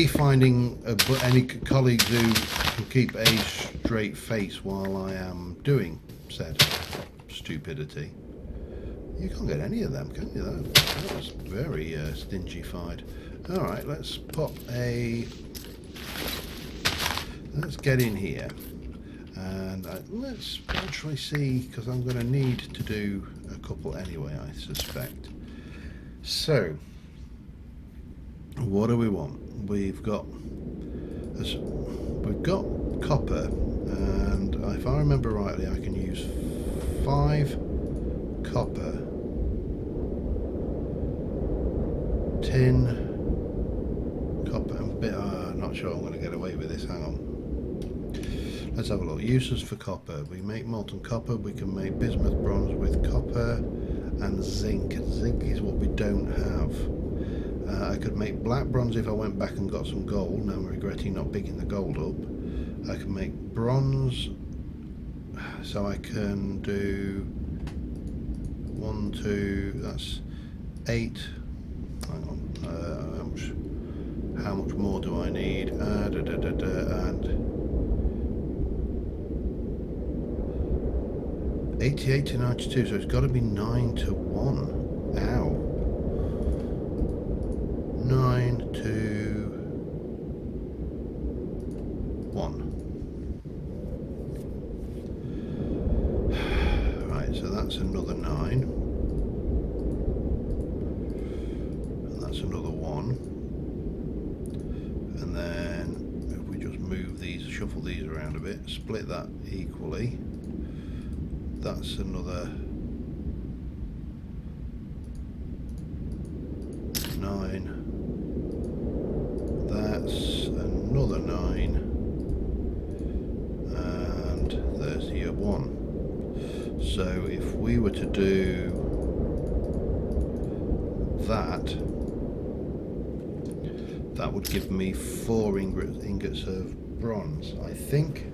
finding any colleagues who can keep a straight face while I am doing said stupidity. You can't get any of them, can you? That was very stingy-fied. Alright, let's get in here, and let's actually see, because I'm going to need to do a couple anyway, I suspect. So, what do we want? We've got copper, and if I remember rightly, I can use 5 copper, tin, copper, and bit. Not sure I'm going to get away with this. Hang on. Let's have a look. Uses for copper. We make molten copper. We can make bismuth bronze with copper and zinc. Zinc is what we don't have. I could make black bronze if I went back and got some gold. Now I'm regretting not picking the gold up. I can make bronze, so I can do 1, 2. That's 8. Hang on. How much more do I need? And 88 to 92, so it's got to be 9 to 1. Ow. 9 to 1. Right, so that's another 9. And that's another 1. And then if we just move these, shuffle these around a bit, split that equally. That's another 9. That's another 9. And there's your 1. So if we were to do that, that would give me 4 ingots of bronze, I think.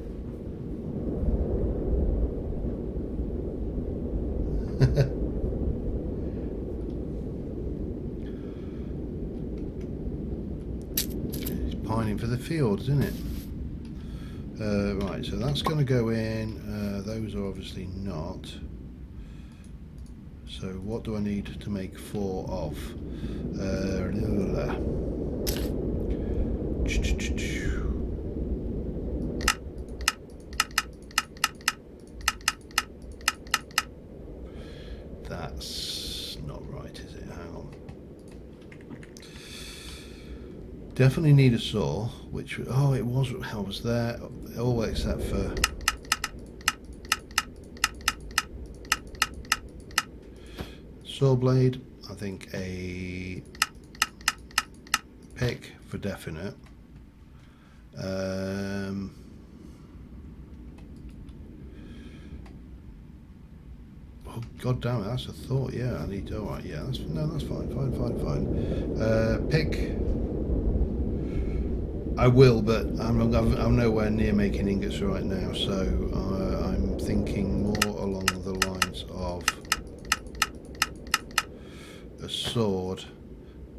It's pining for the fields, isn't it? Right, so that's going to go in. Those are obviously not. So what do I need to make 4 of? That's not right, is it? Hang on. Definitely need a saw, which, oh, it was, I was there, all except for saw blade. I think a pick for definite. Oh, god damn it, that's a thought. Yeah, I need to, alright, yeah, that's fine. Pick. I will, but I'm nowhere near making ingots right now, so I'm thinking more along the lines of a sword,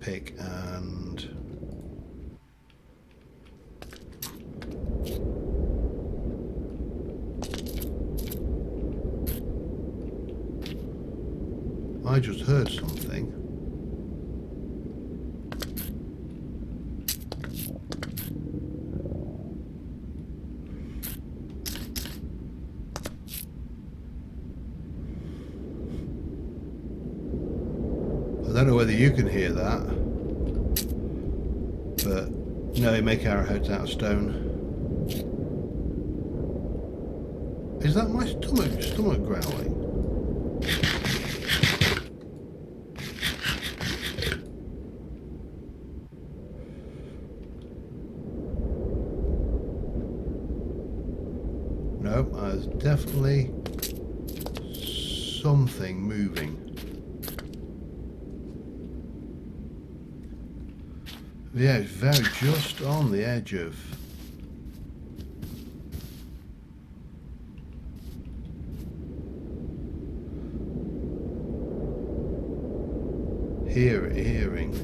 pick, and I just heard something. I don't know whether you can hear that, but no, they make arrowheads out of stone. Is that my stomach growling? No, there's definitely something moving. Yeah, it's very just on the edge of hearing.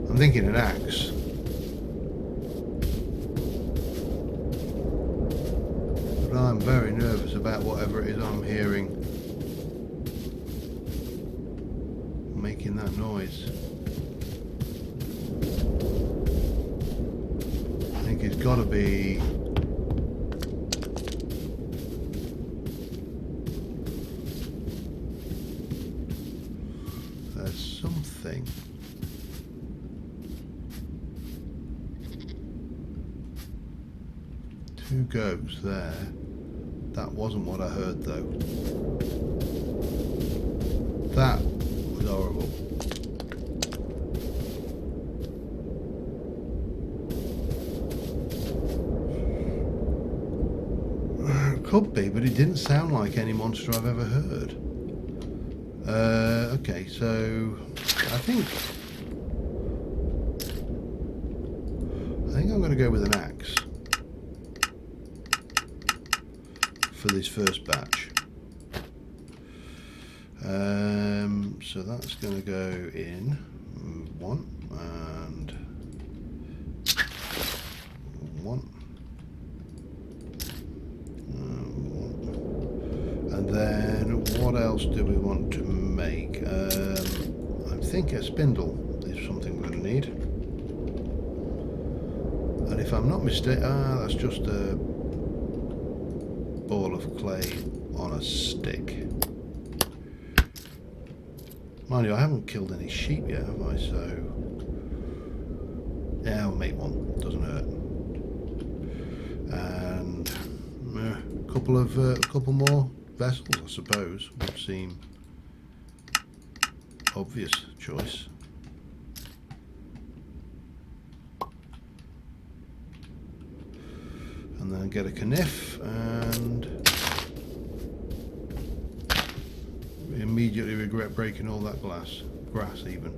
I'm thinking an axe. But I'm very nervous about whatever it is I'm hearing making that noise. I think it's got to be there's something. Two goats there. That wasn't what I heard though. That was horrible. Could be, but it didn't sound like any monster I've ever heard. Okay, so I think I'm going to go with an axe for this first batch. So that's going to go in one and one. And then what else do we want to make? I think a spindle is something we're going to need. And if I'm not mistaken, that's just a ball of clay on a stick. Mind you, I haven't killed any sheep yet, have I? So yeah, I'll make one. Doesn't hurt. And a couple more vessels, I suppose, would seem obvious choice. And then get a kniff and immediately regret breaking all that grass even.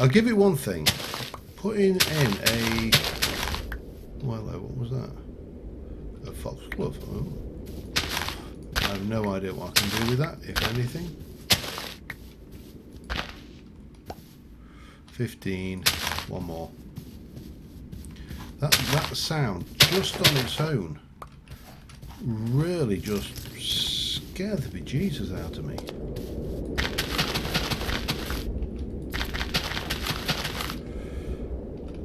I'll give it one thing. Putting in a... Well, what was that? A foxglove. Oh. I have no idea what I can do with that, if anything. 15. One more. That sound, just on its own, really just scared the bejesus out of me.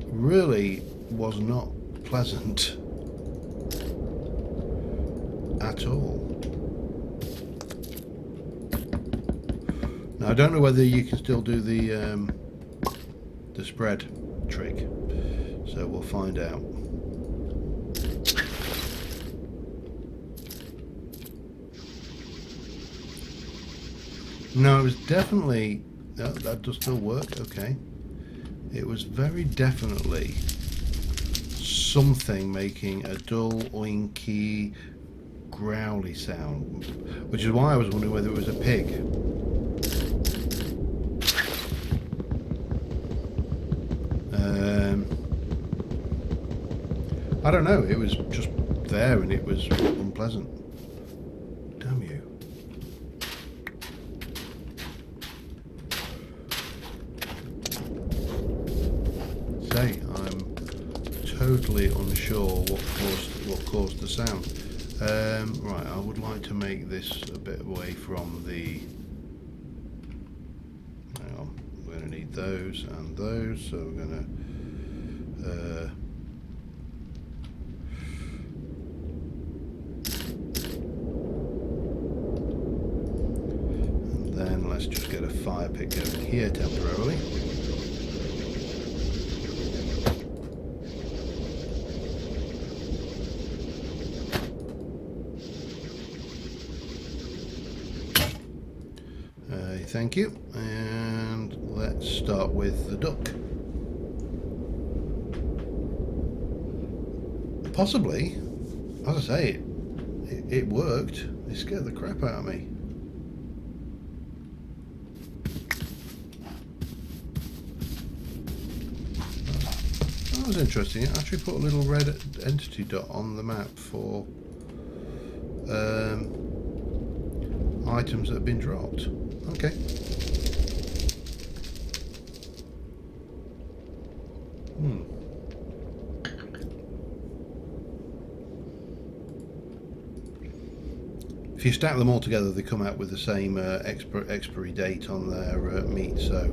Really was not pleasant at all. Now I don't know whether you can still do the spread trick, so we'll find out. No, it was definitely that does still work. Okay. It was very definitely something making a dull, oinky, growly sound, which is why I was wondering whether it was a pig. I don't know, it was just there and it was unpleasant. Damn you. Say, I'm totally unsure what caused the sound. Right, I would like to make this a bit away from the... Hang on, we're going to need those and those, so we're going to... and then let's just get a fire pit going here temporarily. Thank you, and let's start with the duck. Possibly, as I say, it worked. It scared the crap out of me. That was interesting. It actually put a little red entity dot on the map for items that have been dropped. Okay. If you stack them all together, they come out with the same expiry date on their meat, so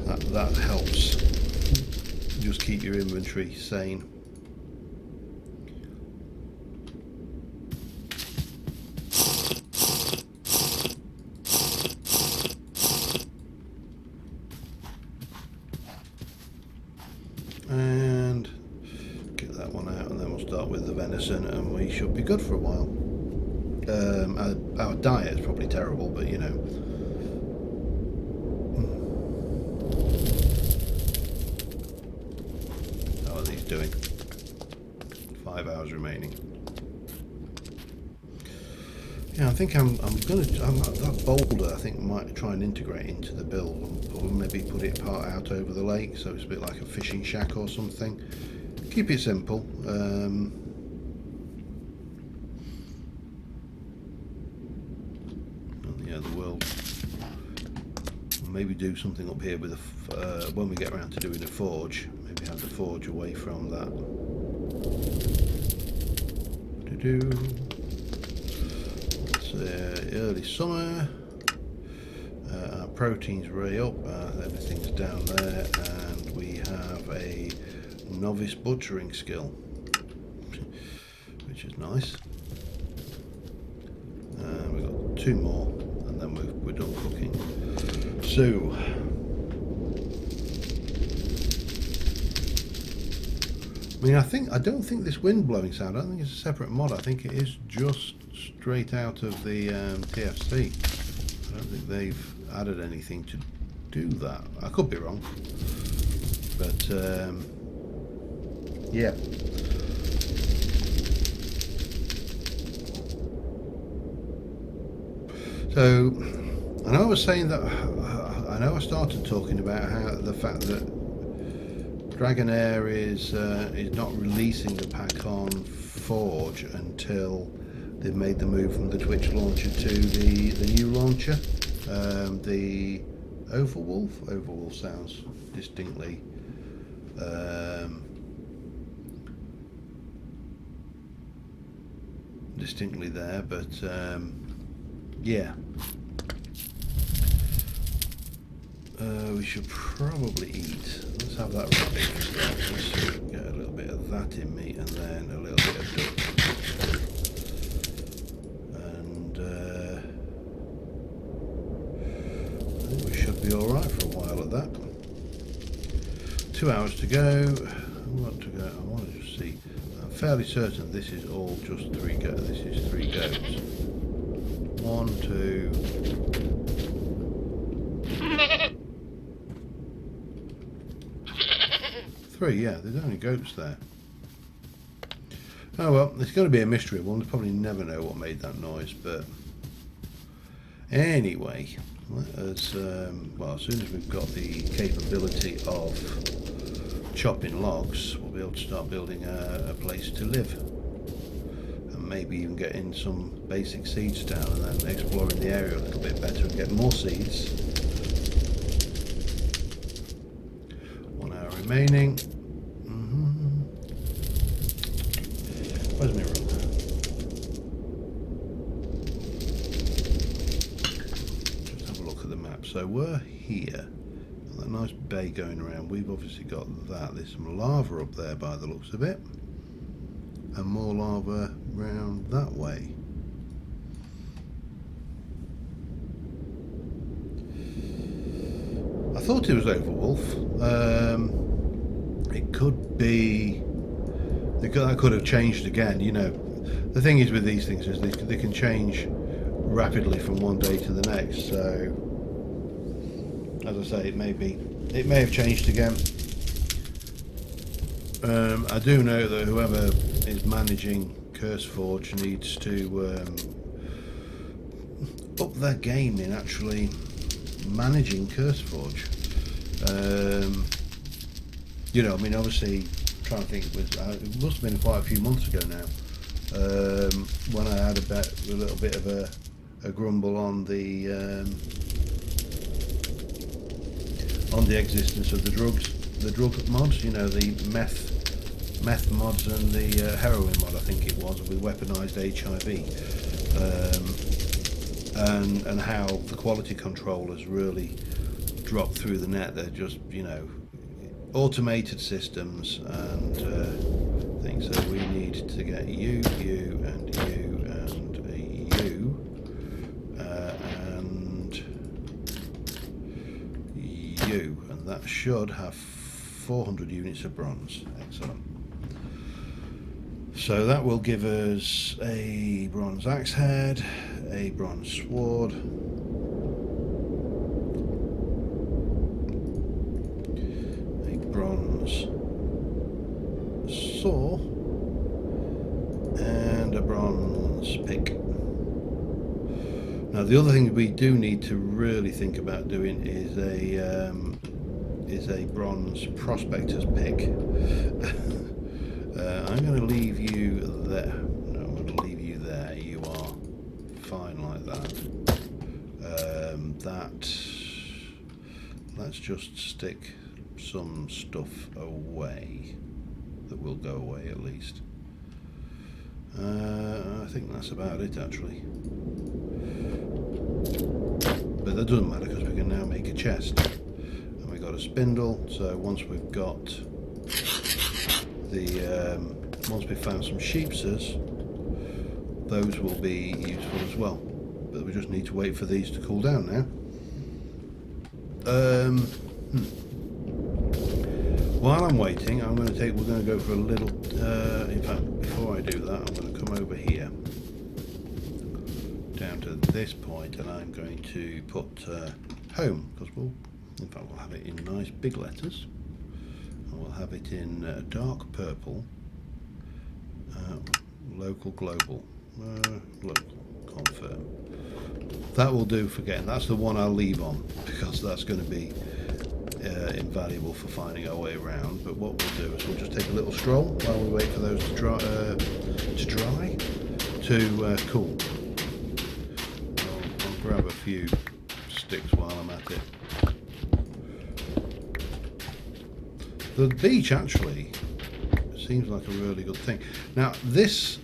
that helps. Just keep your inventory sane. and get that one out, and then we'll start with the venison, and we should be good for a while. Our diet is probably terrible, but you know. How are these doing? 5 hours remaining. Yeah, I think I'm gonna that boulder. I think might try and integrate into the build, or maybe put it part out over the lake, so it's a bit like a fishing shack or something. Keep it simple. Yeah, the world. Maybe do something up here with a when we get around to doing a forge. Maybe have the forge away from that. It's early summer. Our protein's way up. Everything's down there, and we have a novice butchering skill, which is nice. We've got 2 more, and then we're done cooking. So, I mean, I don't think this wind blowing sound, I don't think it's a separate mod. I think it is just straight out of the TFC. I don't think they've added anything to do that. I could be wrong, but yeah. So, I know I was saying that. I know I started talking about how the fact that Dragonair is not releasing the pack on Forge until they've made the move from the Twitch launcher to the new launcher, the Overwolf. Overwolf sounds distinctly there, but yeah. We should probably eat. Let's have that rabbit for starters. Let's get a little bit of that in me, and then a little bit of duck. And I think we should be alright for a while at that. 2 hours to go. I want to just see. I'm fairly certain this is all just 3 goats. This is 3 goats. 1, 2. 3, yeah, there's only goats there. Oh well, it's going to be a mystery. We'll probably never know what made that noise, but anyway, as well, as soon as we've got the capability of chopping logs, we'll be able to start building a place to live, and maybe even getting some basic seeds down, and then exploring the area a little bit better and get more seeds. 1 hour remaining. Where's my room? Just have a look at the map. So we're here. Got that nice bay going around. We've obviously got that. There's some lava up there by the looks of it. And more lava round that way. I thought it was Overwolf. It could be. That could have changed again. You know, the thing is with these things is they can change rapidly from one day to the next. So, as I say, it may have changed again. I do know that whoever is managing CurseForge needs to up their game in actually managing CurseForge. You know, I mean, obviously, trying to think, it must have been quite a few months ago now, when I had a little bit of a grumble on the existence of the drug mods. You know, the meth mods and the heroin mod, I think it was, with weaponized HIV, and how the quality control has really dropped through the net. They're just, you know, automated systems and things. So we need to get you, and you, and you, and you, and that should have 400 units of bronze. Excellent. So that will give us a bronze axe head, a bronze sword, a bronze saw, and a bronze pick. Now the other thing we do need to really think about doing is a bronze prospector's pick. I'm going to leave you there. No, I'm going to leave you there. You are fine like that. Let's just stick some stuff away that will go away at least. I think that's about it actually. But that doesn't matter because we can now make a chest. And we've got a spindle, so once we've got once we've found some sheepsters, those will be useful as well. But we just need to wait for these to cool down now. While I'm waiting, we're going to go for a little, in fact, before I do that, I'm going to come over here, down to this point, and I'm going to put home, because we'll have it in nice big letters, and we'll have it in dark purple, local global, local, confirm. That will do for getting, that's the one I'll leave on, because that's going to be invaluable for finding our way around. But what we'll do is we'll just take a little stroll while we wait for those to cool. I'll grab a few sticks while I'm at it. The beach actually seems like a really good thing. Now this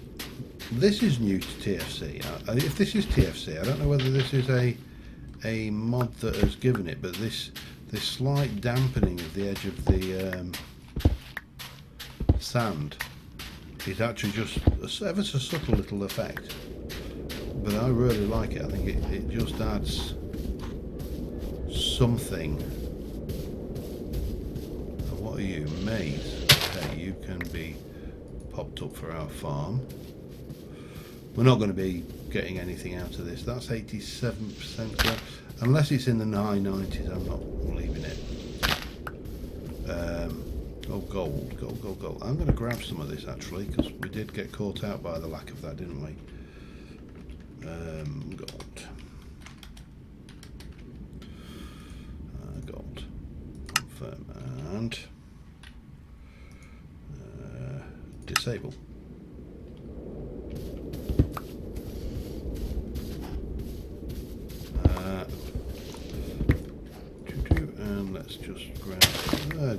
is new to TFC. If this is TFC, I don't know whether this is a mod that has given it, but this slight dampening of the edge of the sand is actually just ever so subtle little effect. But I really like it. I think it just adds something. And what are you, maize? Okay, you can be popped up for our farm. We're not going to be getting anything out of this. That's 87% correct. Unless it's in the high 90s, I'm not leaving it. Oh, gold. I'm going to grab some of this actually, because we did get caught out by the lack of that, didn't we? Gold. Gold. Confirm and disable. And let's just grab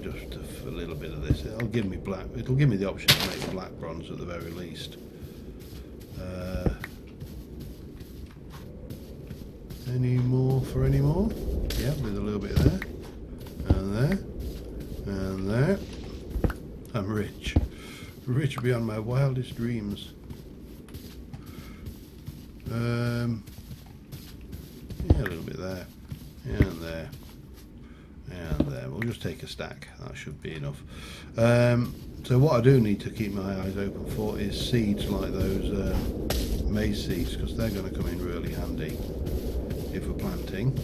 just a little bit of this. It'll give me black. It'll give me the option to make black bronze at the very least. Any more for any more? Yeah, with a little bit there, and there, and there. I'm rich beyond my wildest dreams. Yeah, a little bit there, and there, and there. We'll just take a stack. That should be enough. So what I do need to keep my eyes open for is seeds like those maize seeds, because they're going to come in really handy if we're planting.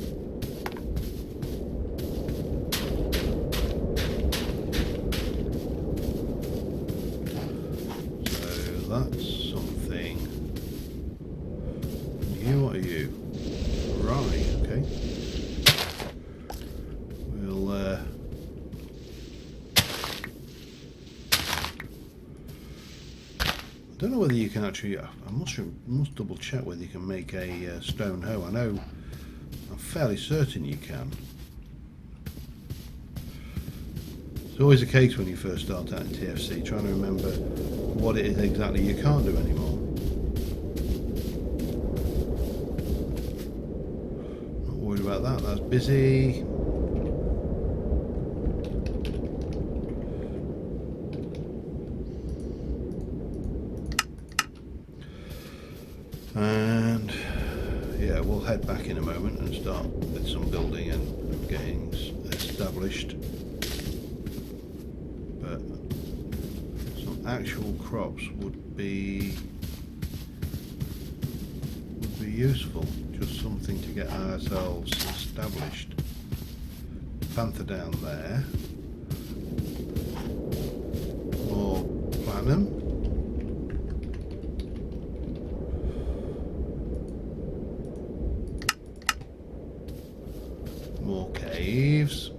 So that's something. What are you? Right, okay. We'll I don't know whether you can actually, I must double check whether you can make a stone hoe. I'm fairly certain you can. It's always the case when you first start out in TFC, trying to remember what it is exactly you can't do anymore. Not worried about that, that's busy. And yeah, we'll head back in a moment and start with some building and getting established. some actual crops would be useful. Just something to get ourselves established. Panther down there. More platinum. More caves.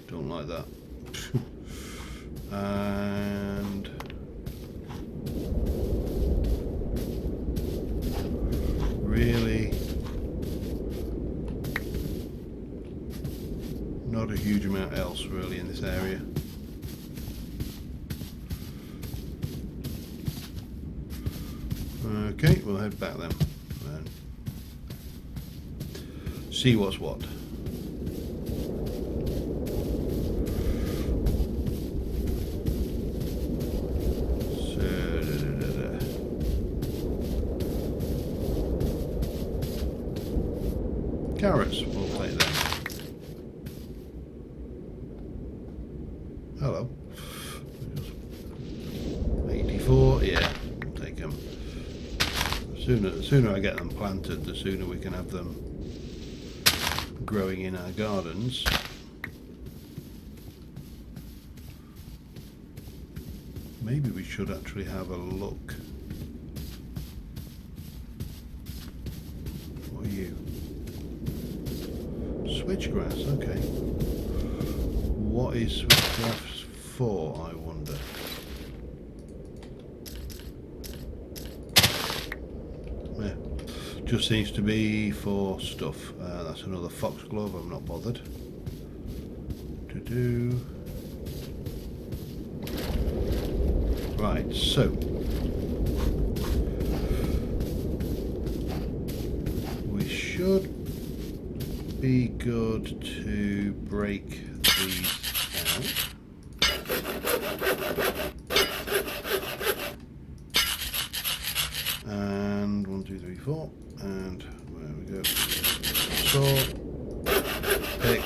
Don't like that. And really not a huge amount else really in this area. Okay, we'll head back then and see what's what. Carrots, we'll take them. Hello. 84, yeah, we'll take them. The sooner I get them planted, the sooner we can have them growing in our gardens. Maybe we should actually have a look. What are you? Switchgrass, okay. What is switchgrass for, I wonder? Yeah, just seems to be for stuff. That's another foxglove, I'm not bothered to do. Right, so we should be good to break these out. And 1, 2, 3, 4, and where we go. Saw, pick,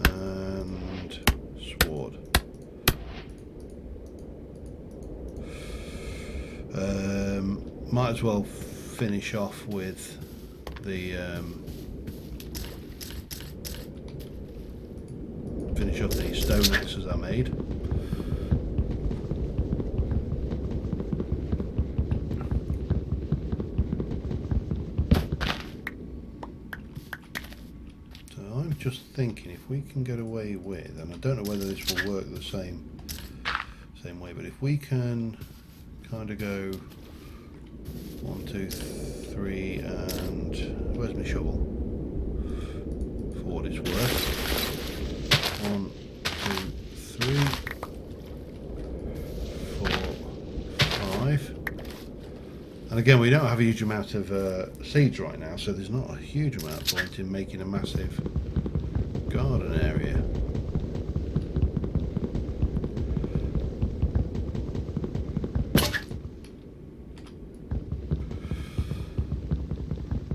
and sword. Might as well finish off with the finish off the stone axes I made. So I'm just thinking if we can get away with, and I don't know whether this will work the same way, but if we can kind of go 1, 2, 3, and where's my shovel? For what it's worth. 1, 2, 3, 4, 5. And again, we don't have a huge amount of seeds right now, so there's not a huge amount of point in making a massive garden area.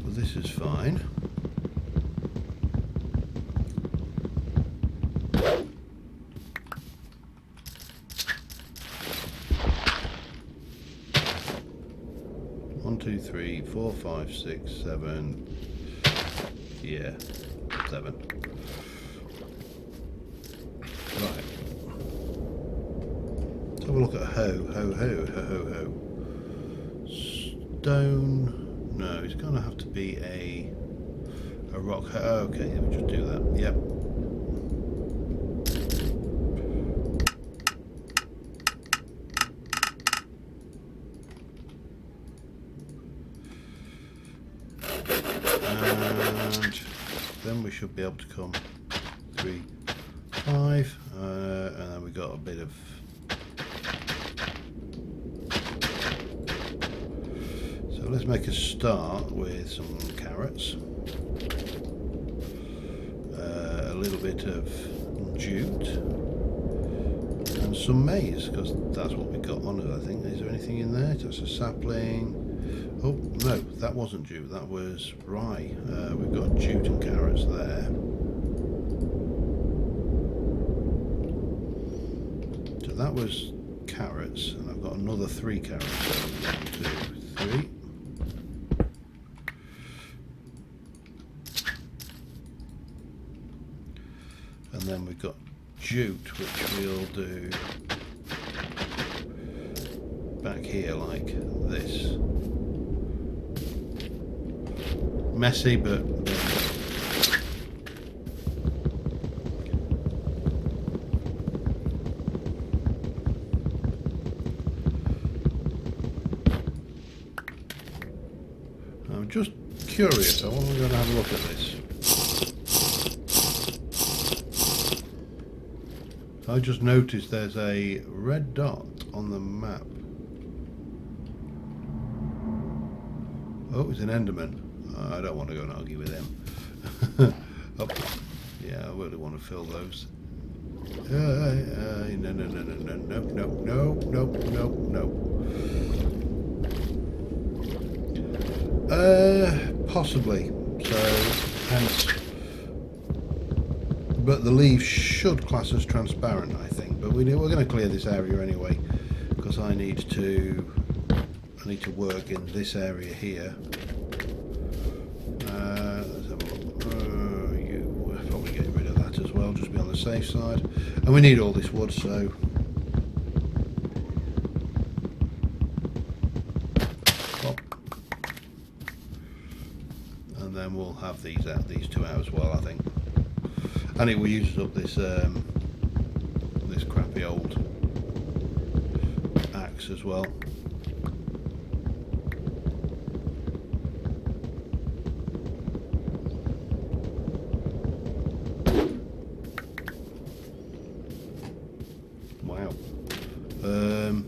This is fine. One, 2, 3, 4, 5, 6, 7. Yeah, 7. Right. Let's have a look at ho. Stone. No, it's going to have to be a rock. Oh, okay, we'll just do that. Yep. And then we should be able to come 3, 5, and then we got a bit of. So let's make a start with some carrots, a little bit of jute, and some maize, because that's what we got on it, I think. Is there anything in there? That's a sapling. Oh, no, that wasn't jute, that was rye. We've got jute and carrots there. that was carrots, and I've got another 3 carrots. 1, 2, 3. And then we've got jute, which we'll do back here like this. Messy, but I'm just curious. I want to go and have a look at this. I just noticed there's a red dot on the map. Oh, it's an Enderman. I don't want to go and argue with him. Oh, yeah, I really want to fill those. No, no, no, no, no, no, no, no, no, no. Possibly. So, hence. But the leaves should class as transparent, I think. But we're going to clear this area anyway, because I need to work in this area here. Let's have a look. We'll probably get rid of that as well, just be on the safe side. And we need all this wood, so. Pop. And then we'll have these 2 out as well, I think. And it will use up this this crappy old axe as well. Wow. So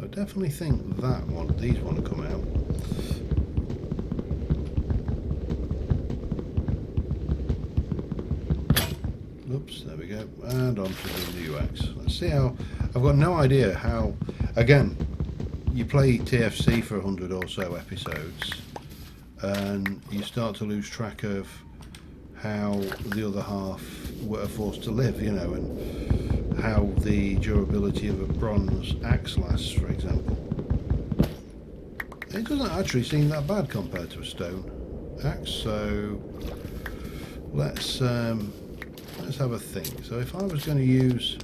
I definitely think these want to come out. Oops, there we go, and on to the new axe. Let's see how. I've got no idea how. Again, you play TFC for 100 or so episodes, and you start to lose track of how the other half were forced to live, you know, and how the durability of a bronze axe lasts, for example. It doesn't actually seem that bad compared to a stone axe, so let's have a think. So if I was going to use,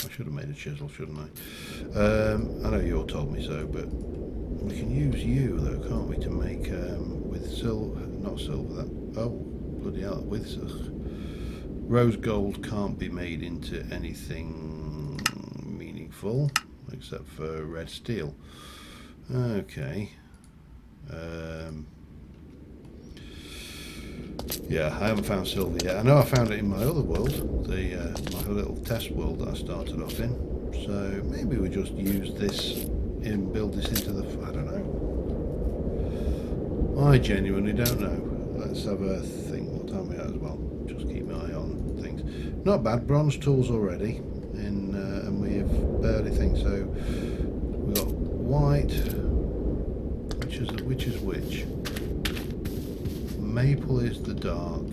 I should have made a chisel, shouldn't I? I know you all told me so, but we can use you though, can't we, to make with not silver. That bloody hell, with rose gold can't be made into anything meaningful except for red steel. Okay. Yeah, I haven't found silver yet. I know I found it in my other world, my little test world that I started off in. So maybe we just use this and build this into the. I don't know. I genuinely don't know. Let's have a think. What time we at as well? Just keep my eye on things. Not bad. Bronze tools already, and we have barely things. So we've got white. Which is which? Maple is the dark.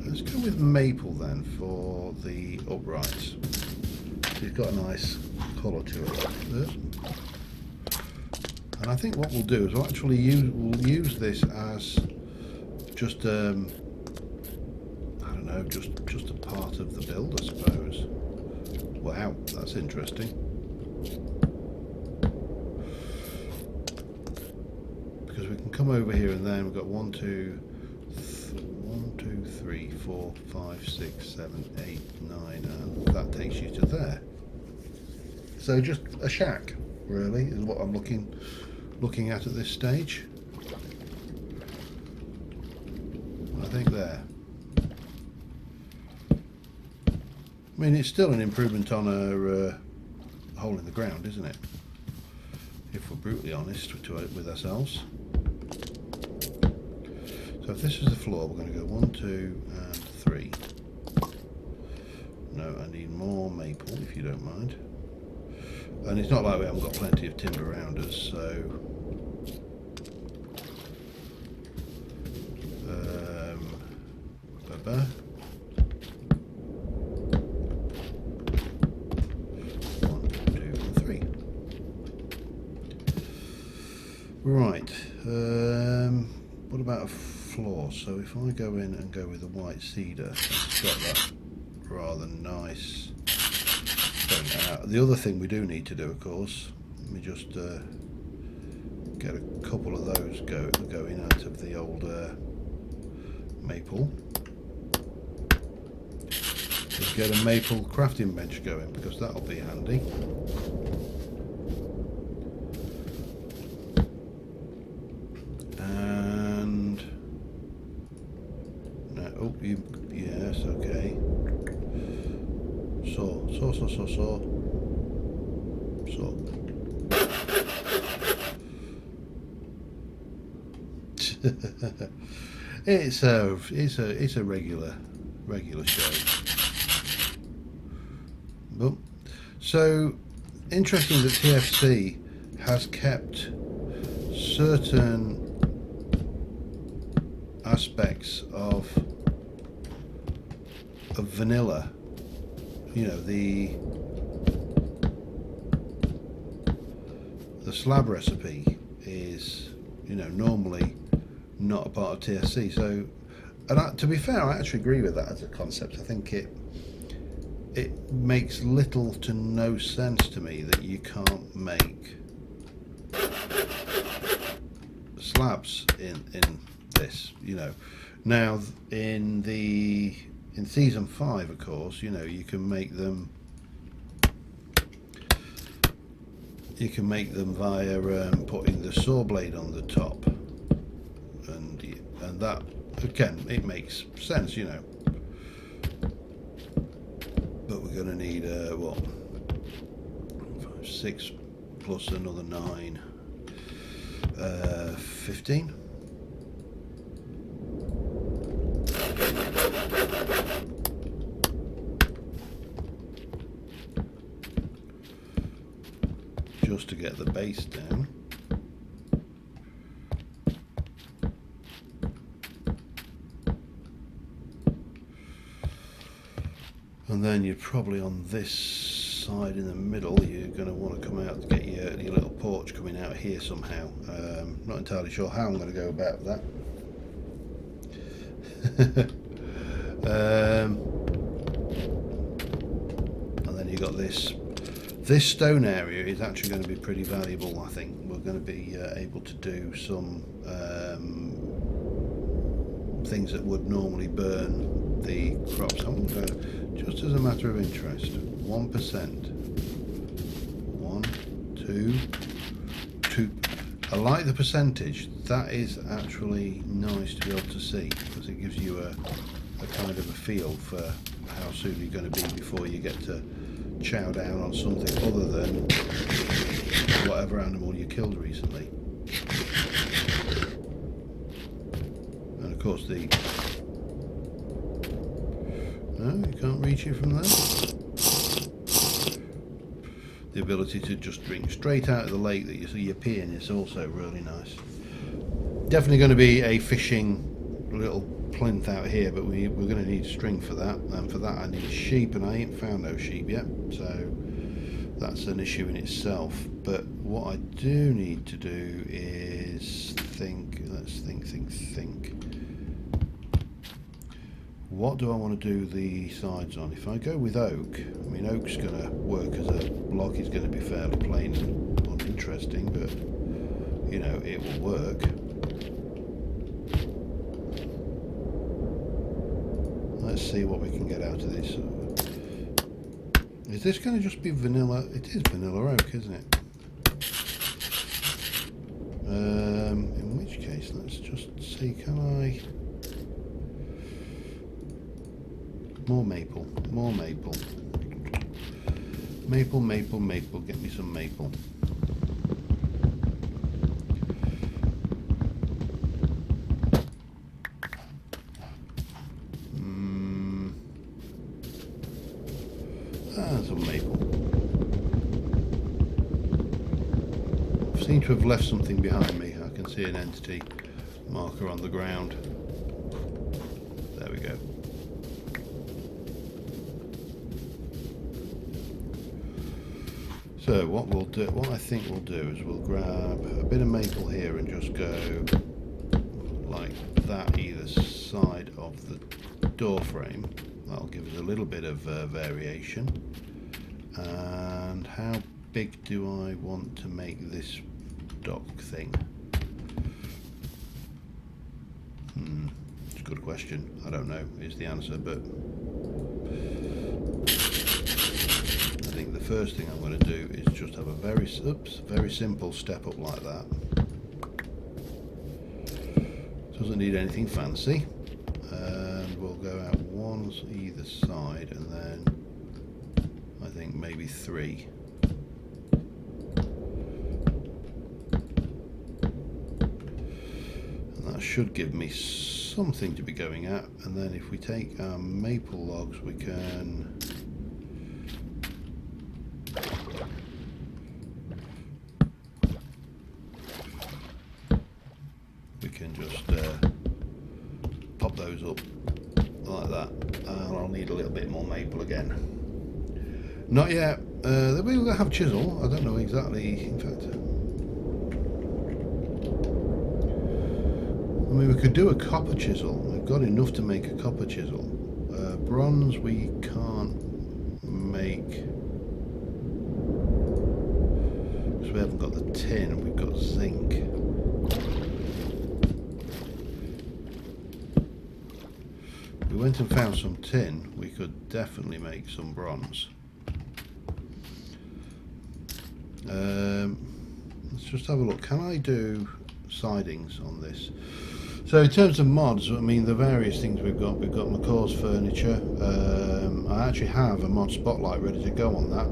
Let's go with maple then for the uprights. It's got a nice colour to it. And I think what we'll do is we'll actually use this as just I don't know, just a part of the build, I suppose. Wow, that's interesting. Because we can come over here and then we've got 1, 2, 3, 4, 5, 6, 7, 8, 9, and that takes you to there. So just a shack, really, is what I'm looking at this stage. I think there. I mean, it's still an improvement on a hole in the ground, isn't it? If we're brutally honest with ourselves. So if this is the floor, we're going to go 1, 2, and 3. No, I need more maple, if you don't mind. And it's not like we haven't got plenty of timber around us, so What about a floor? So if I go in and go with a white cedar, it's got that rather nice thing out. The other thing we do need to do, of course, let me just get a couple of those going out of the old maple. Just get a maple crafting bench going, because that'll be handy. And no, oh, yes, okay. Saw. It's a regular show. But, so interesting that TFC has kept certain aspects of vanilla. You know, the slab recipe is, you know, normally not a part of TFC. So, and to be fair, I actually agree with that as a concept. I think it makes little to no sense to me that you can't make slabs in this, you know. Now in season 5, of course, you know, you can make them via putting the saw blade on the top, and that again, it makes sense, you know. But we're going to need what, 5, 6 plus another 9, 15. Just to get the base down. And then you're probably on this side in the middle, you're going to want to come out to get your little porch coming out here somehow. Not entirely sure how I'm going to go about that. And then you've got this stone area is actually going to be pretty valuable. I think we're going to be able to do some things that would normally burn the crops. I'm going to, just as a matter of interest, 1%, 1, 2, 2. I like the percentage. That is actually nice to be able to see, because it gives you a kind of a feel for how soon you're going to be before you get to chow down on something other than whatever animal you killed recently. And of course no, you can't reach it from there. The ability to just drink straight out of the lake that you see you're peeing is also really nice. Definitely going to be a fishing little plinth out here, but we're going to need string for that, and for that I need sheep, and I ain't found no sheep yet, so that's an issue in itself. But what I do need to do is think. What do I want to do the sides on? If I go with oak, I mean, oak's going to work as a block. It's going to be fairly plain and uninteresting, but you know, it will work. Let's see what we can get out of this. Is this going to just be vanilla? It is vanilla oak, isn't it? In which case, let's just see, can I... More maple. Maple, get me some maple. Some maple. I seem to have left something behind me. I can see an entity marker on the ground. There we go. So what I think we'll do is we'll grab a bit of maple here and just go like that either side of the door frame. That'll give us a little bit of variation. And how big do I want to make this dock thing? It's a good question. I don't know is the answer, but I think the first thing I'm going to do is just have a very simple step up like that. Doesn't need anything fancy, and we'll go out one either side, and then I think maybe 3. And that should give me something to be going at. And then if we take our maple logs, we can just pop those up like that, and I'll need a little bit more maple again. Not yet. We'll have chisel. I don't know exactly. In fact, I mean, we could do a copper chisel. We've got enough to make a copper chisel. Bronze we can't make because we haven't got the tin, and we've got zinc. We went and found some tin, we could definitely make some bronze. Let's just have a look. Can I do sidings on this? So in terms of mods, I mean, the various things we've got McCaw's furniture. I actually have a mod spotlight ready to go on that.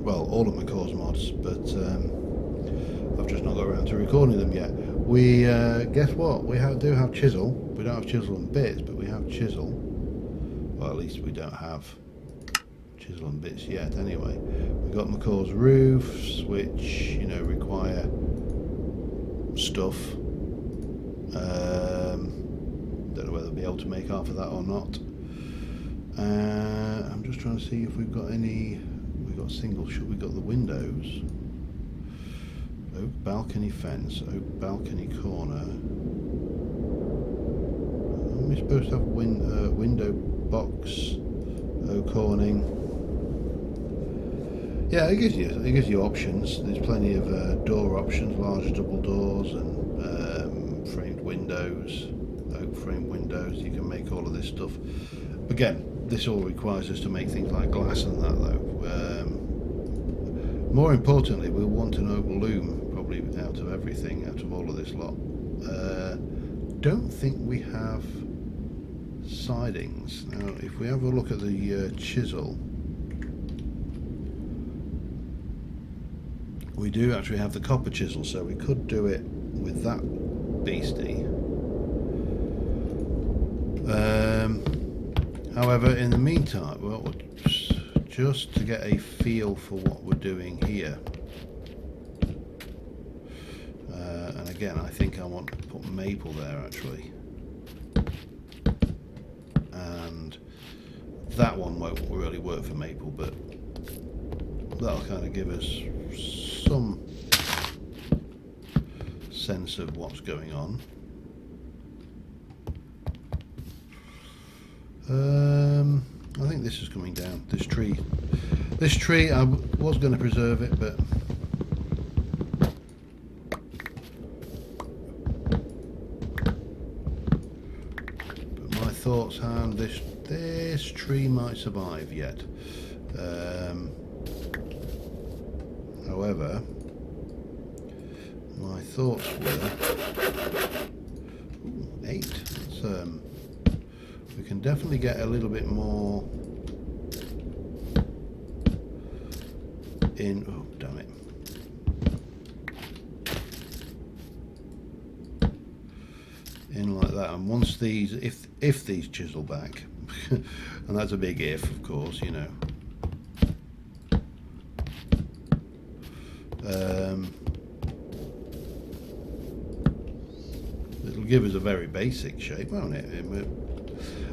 Well, all of McCaw's mods, but I've just not got around to recording them yet. We guess what? We do have chisel. We don't have chisel and bits, but we have chisel. Well, at least we don't have chisel and bits yet. Anyway, we've got McCaw's roofs, which require stuff. Don't know whether we'll be able to make half of that or not. I'm just trying to see if we've got any. We've got single. We've got the windows. Oak balcony fence, oak balcony corner. Are we supposed to have window box, oak awning? Yeah, it gives you options. There's plenty of door options, large double doors and framed windows, oak framed windows. You can make all of this stuff. Again, this all requires us to make things like glass and that, though. More importantly, we'll want an oak loom probably out of everything, out of all of this lot. Don't think we have sidings. Now, if we have a look at the chisel, we do actually have the copper chisel, so we could do it with that beastie. However, in the meantime, well, just to get a feel for what we're doing here, and again, I think I want to put maple there actually, and that one won't really work for maple, but that'll kind of give us some sense of what's going on. I think this is coming down. This tree, I was going to preserve it, but my thoughts are this tree might survive yet. However, my thoughts were 8. We can definitely get a little bit more in. Oh, damn it. In like that, and once these, if these chisel back, and that's a big if, of course, it'll give us a very basic shape, won't it?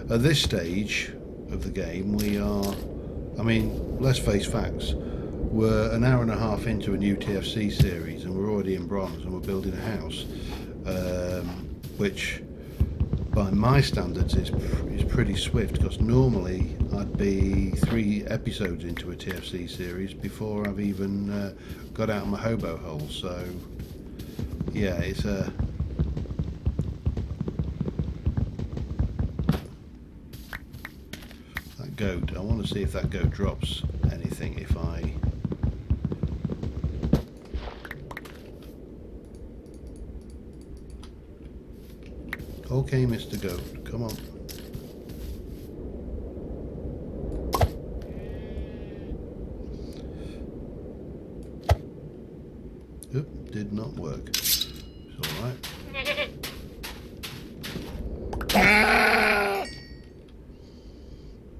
At this stage of the game, we are, I mean, let's face facts, we're an hour and a half into a new TFC series and we're already in bronze and we're building a house, which by my standards is pretty swift, because normally I'd be 3 episodes into a TFC series before I've even got out of my hobo hole. So yeah, it's a that goat. I want to see if that goat drops anything if I. Okay, Mr. Goat, come on. Oop, did not work. It's alright.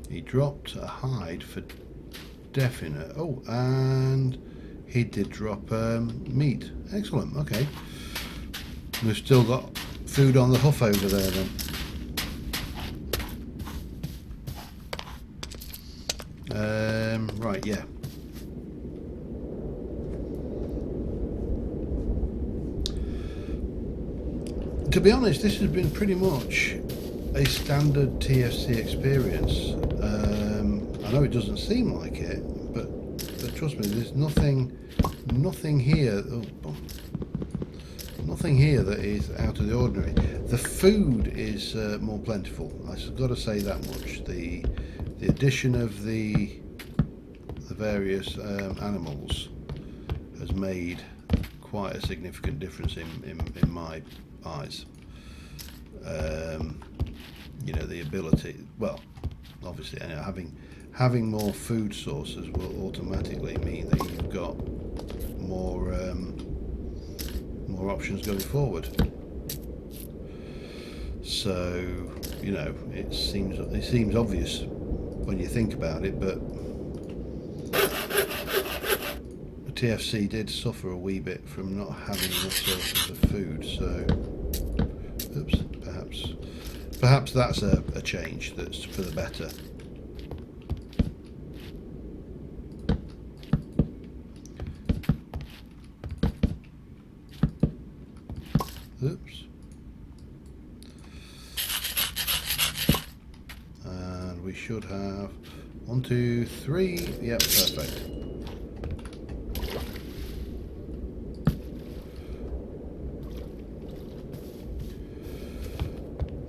He dropped a hide for definite. Oh, and he did drop meat. Excellent, okay. We've still got food on the hoof over there then. Right, yeah. To be honest, this has been pretty much a standard TFC experience. I know it doesn't seem like it, but trust me, there's nothing here. Oh, nothing here that is out of the ordinary. The food is more plentiful. I've got to say that much. The addition of the various animals has made quite a significant difference in my eyes. You know, the ability. Well, obviously, you know, having more food sources will automatically mean that you've got more options going forward. So, you know, it seems obvious when you think about it, but the TFC did suffer a wee bit from not having enough sources of food. So, oops, perhaps that's a change that's for the better. Oops. And we should have 1, 2, 3. Yep, perfect.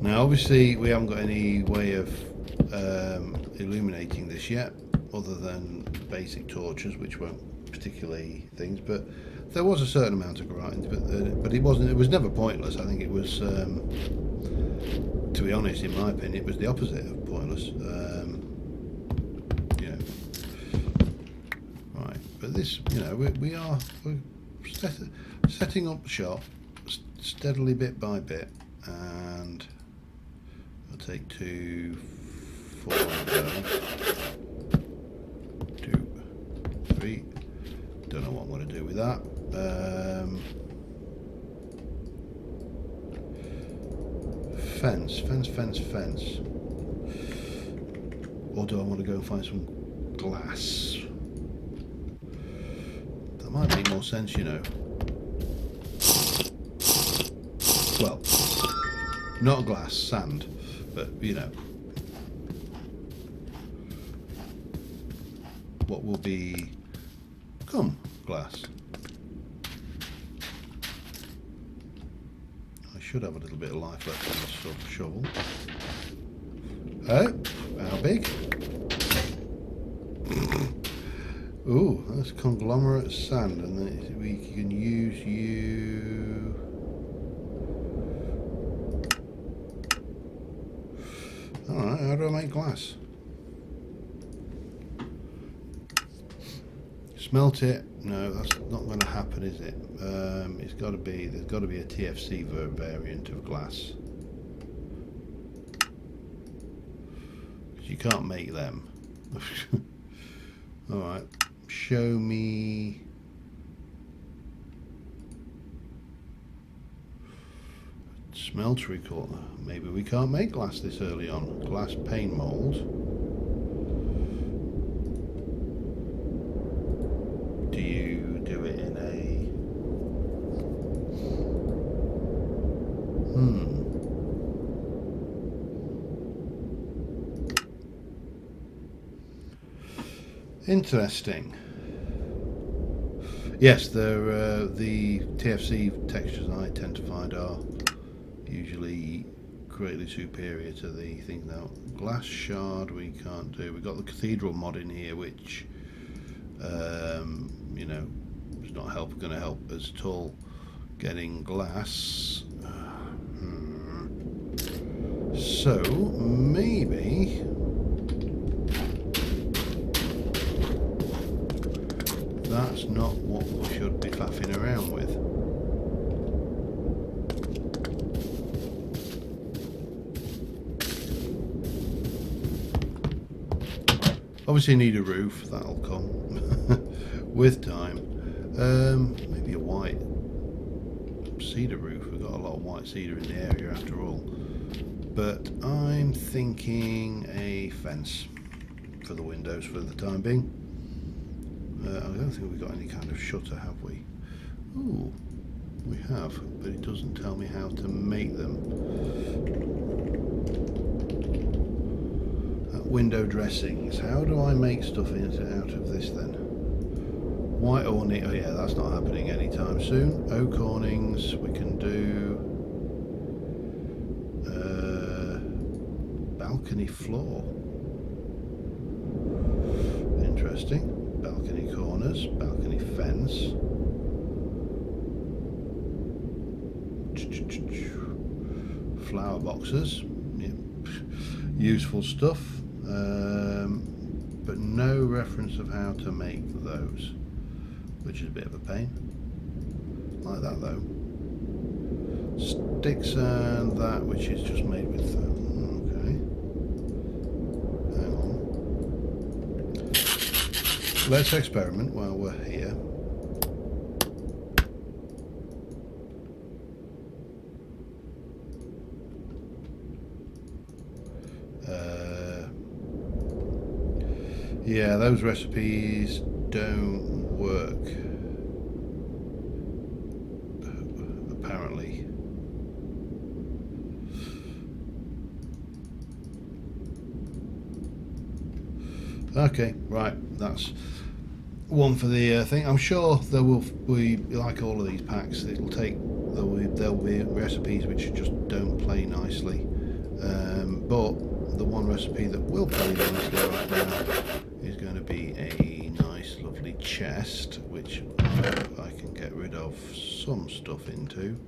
Now, obviously, we haven't got any way of illuminating this yet, other than basic torches, which weren't particularly things, but there was a certain amount of grind, but it wasn't. It was never pointless. I think it was, to be honest, in my opinion, it was the opposite of pointless. You know, right? But this, you know, we're setting up shop steadily, bit by bit, and I'll take 2, 4 of those. 2, 3. Don't know what I'm going to do with that. Fence. Or do I want to go and find some glass? That might make more sense, you know. Well, not glass, sand, but you know. What will be glass. I should have a little bit of life left on this shovel. Oh, how big? Ooh, that's conglomerate sand, and then we can use you. Alright, how do I make glass? Smelt it? No, that's not going to happen, is it? There's got to be a TFC variant of glass. You can't make them. Alright, show me. Smeltery corner. Maybe we can't make glass this early on. Glass pane mould. Do you do it in a... Interesting. Yes, the TFC textures I tend to find are usually greatly superior to the thing. Now, glass shard we can't do. We've got the cathedral mod in here, which you know, is not going to help us at all getting glass. So maybe that's not what we should be faffing around with. Obviously need a roof, that'll come with time. Maybe a white cedar roof. We've got a lot of white cedar in the area after all. But I'm thinking a fence for the windows for the time being. I don't think we've got any kind of shutter, have we? Ooh, we have, but it doesn't tell me how to make them. Window dressings. How do I make stuff out of this then? White awning. Oh yeah, that's not happening anytime soon. Oak awnings. We can do balcony floor. Interesting. Balcony corners. Balcony fence. Flower boxes. Yep. Useful stuff. But no reference of how to make those, which is a bit of a pain. Like that though. Sticks and that, which is just made with okay. Hang on. Let's experiment while we're here. Yeah, those recipes don't work, apparently. Okay, right, that's one for the thing. I'm sure there will be, like all of these packs, there'll be recipes which just don't play nicely. But the one recipe that will play nicely right now is going to be a nice lovely chest, which I can get rid of some stuff into.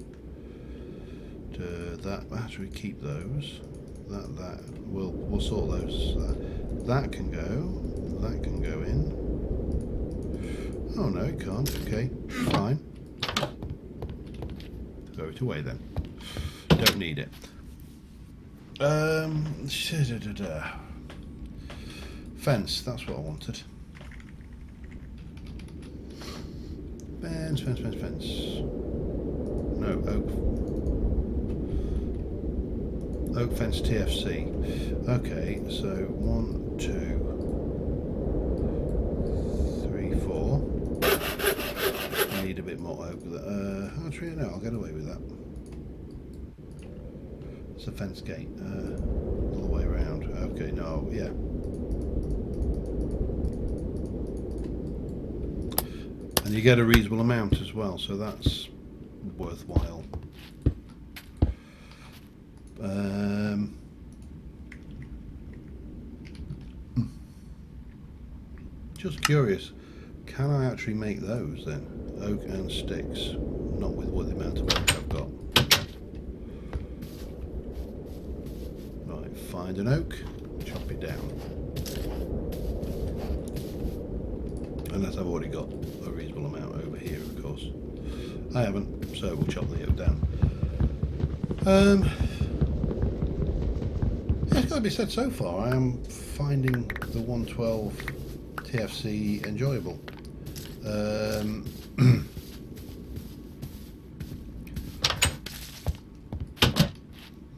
That actually keep those. We'll sort those. That can go. That can go in. Oh no, it can't. Okay, fine. Throw it away then. Don't need it. Fence, that's what I wanted. Fence. No, oak fence TFC. Okay, so 1, 2, 3, 4. I need a bit more oak. Actually, no, I'll get away with that. It's a fence gate, all the way around. Okay, no, yeah. And you get a reasonable amount as well, so that's worthwhile. Just curious, can I actually make those then? Oak and sticks, not with what the amount of oak I've got. Right, find an oak, chop it down. Unless I've already got a reasonable amount over here, of course. I haven't, so we'll chop the oak down. It's got to be said, so far I am finding the 112 TFC enjoyable.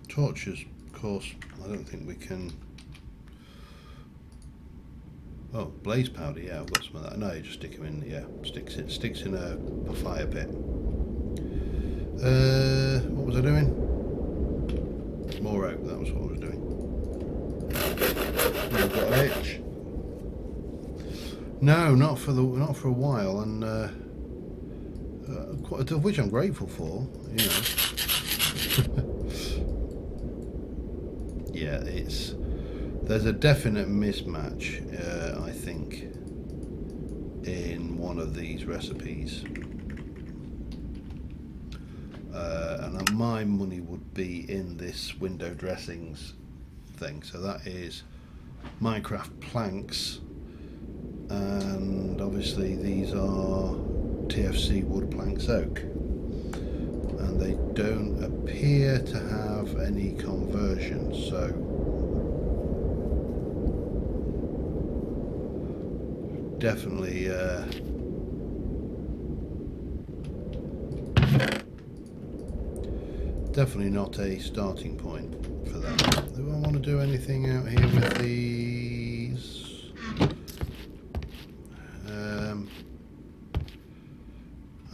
Torches, of course, I don't think we can. Oh, blaze powder, yeah, I've got some of that. No, you just stick them in, yeah, sticks in a fire pit. What was I doing? More oak, that was what I was doing. I've got an itch. No, not for a while, and quite of which I'm grateful for. You know, yeah, there's a definite mismatch, I think, in one of these recipes, and my money would be in this window dressings thing. So that is Minecraft planks, and obviously these are TFC wood planks oak, and they don't appear to have any conversion, so definitely definitely not a starting point for that. Do I want to do anything out here with these?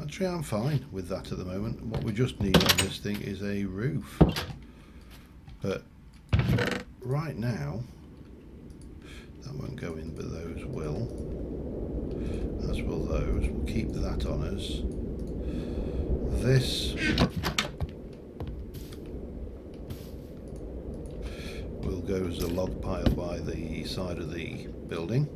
Actually, I'm fine with that at the moment. What we just need on this thing is a roof. But right now, that won't go in, but those will. As will those. We'll keep that on us. This will go as a log pile by the side of the building.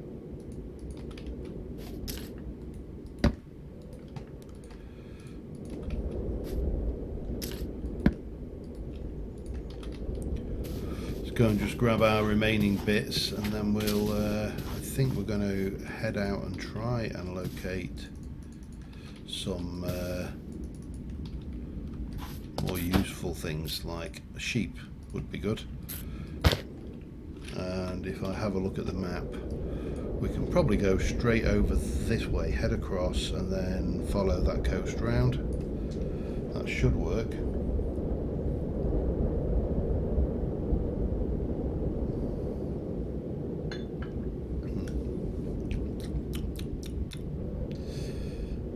Go and just grab our remaining bits, and then we'll I think we're going to head out and try and locate some more useful things, like a sheep would be good. And if I have a look at the map, we can probably go straight over this way, head across, and then follow that coast round. That should work.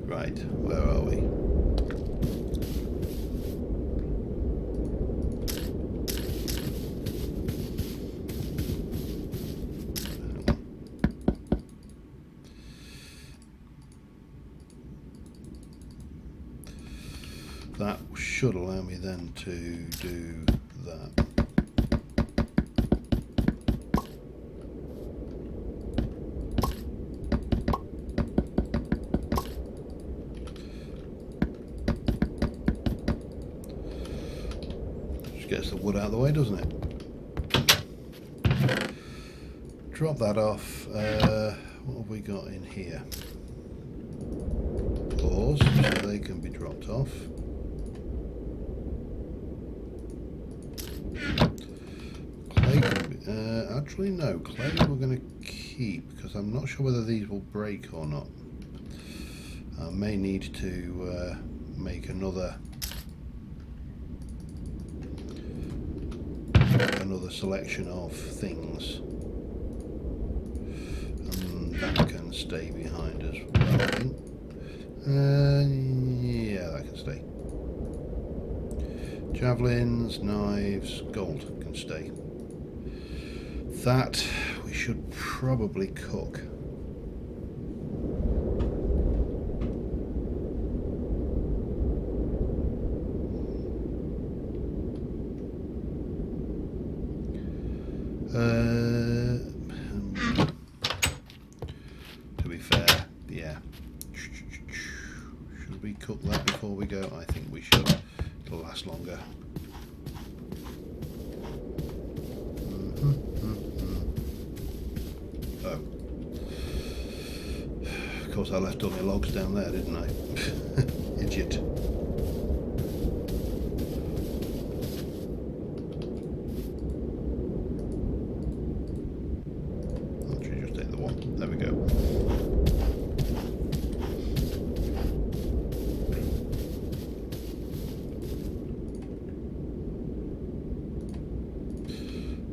Right, where are we? That should allow me then to do that. Gets the wood out of the way, doesn't it? Drop that off. What have we got in here? Ores, so they can be dropped off. Clay can be, actually no, clay we're going to keep, because I'm not sure whether these will break or not. I may need to make another selection of things, and that can stay behind as well, I think. Yeah, that can stay. Javelins, knives, gold can stay. That we should probably cook. To be fair, yeah. Should we cook that before we go? I think we should. It'll last longer. Oh. Of course I left all my logs down there, didn't I? Idiot. There we go.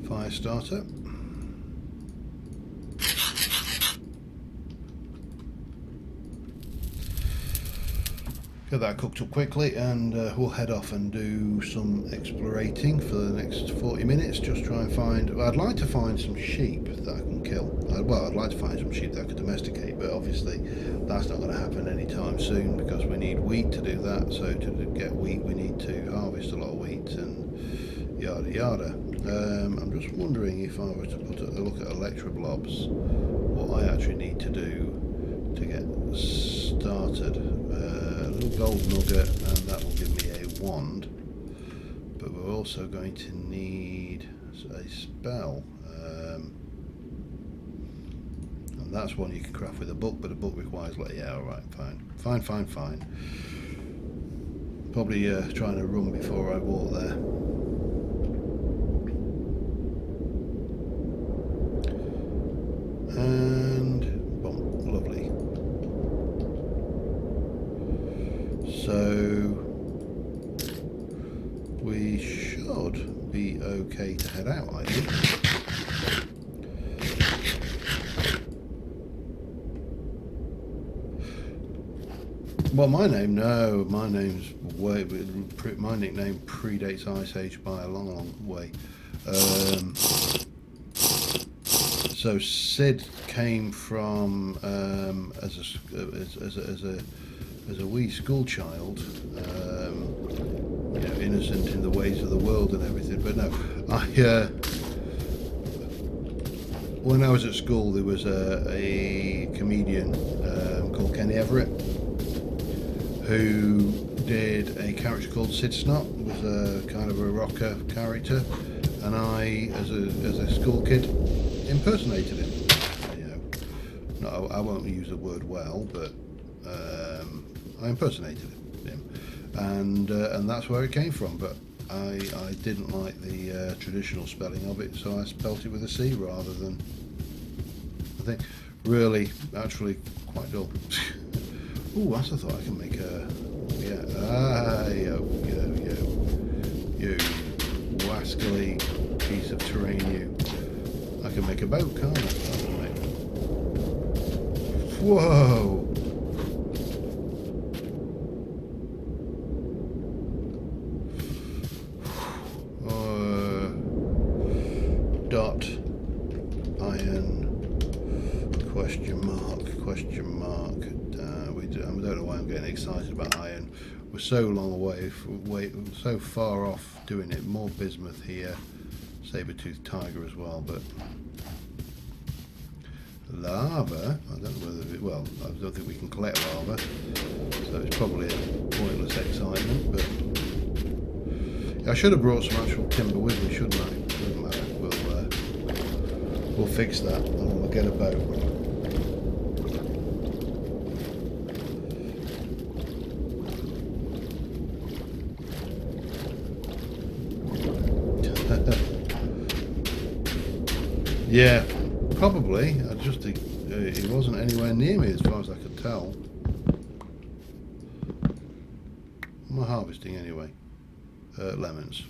Fire starter. get that cooked up quickly, and we'll head off and do some explorating for the next 40 minutes. Just try and find. I'd like to find some sheep that I can kill. Well, I'd like to find some sheep that I could domesticate, but obviously that's not going to happen anytime soon because we need wheat to do that. So to get wheat, we need to harvest a lot of wheat and yada yada. I'm just wondering if I were to put a look at electroblobs, what I actually need to do to get started. A little gold nugget, and that will give me a wand, but we're also going to need a spell, and that's one you can craft with a book, but a book requires alright, fine. Probably trying to run before I walk there. And boom, lovely. So we should be okay to head out, I think. Well, my name's way. My nickname predates Ice Age by a long way. So Sid came from as a wee school child, innocent in the ways of the world and everything. But no, when I was at school, there was a comedian called Kenny Everett who did a character called Sid Snot. It was a kind of a rocker character, and I, as a school kid, impersonated him. No, I won't use the word well, but I impersonated him, and that's where it came from. But I didn't like the traditional spelling of it, so I spelt it with a C rather than, I think, really, actually quite dull. Ooh, that's a thought. I can make a, yo, you wascally piece of terrain, you. I can make a boat, can't I? Whoa! Dot iron question mark. I don't know why I'm getting excited about iron. We're so long away, so far off doing it. More bismuth here, saber-toothed tiger as well, but lava. I don't know whether I don't think we can collect lava, so it's probably a pointless excitement. But I should have brought some actual timber with me, shouldn't I? Doesn't matter. We'll fix that, and we'll get a boat. Yeah, probably. It wasn't anywhere near me as far as I could tell. What am I harvesting anyway? Lemons.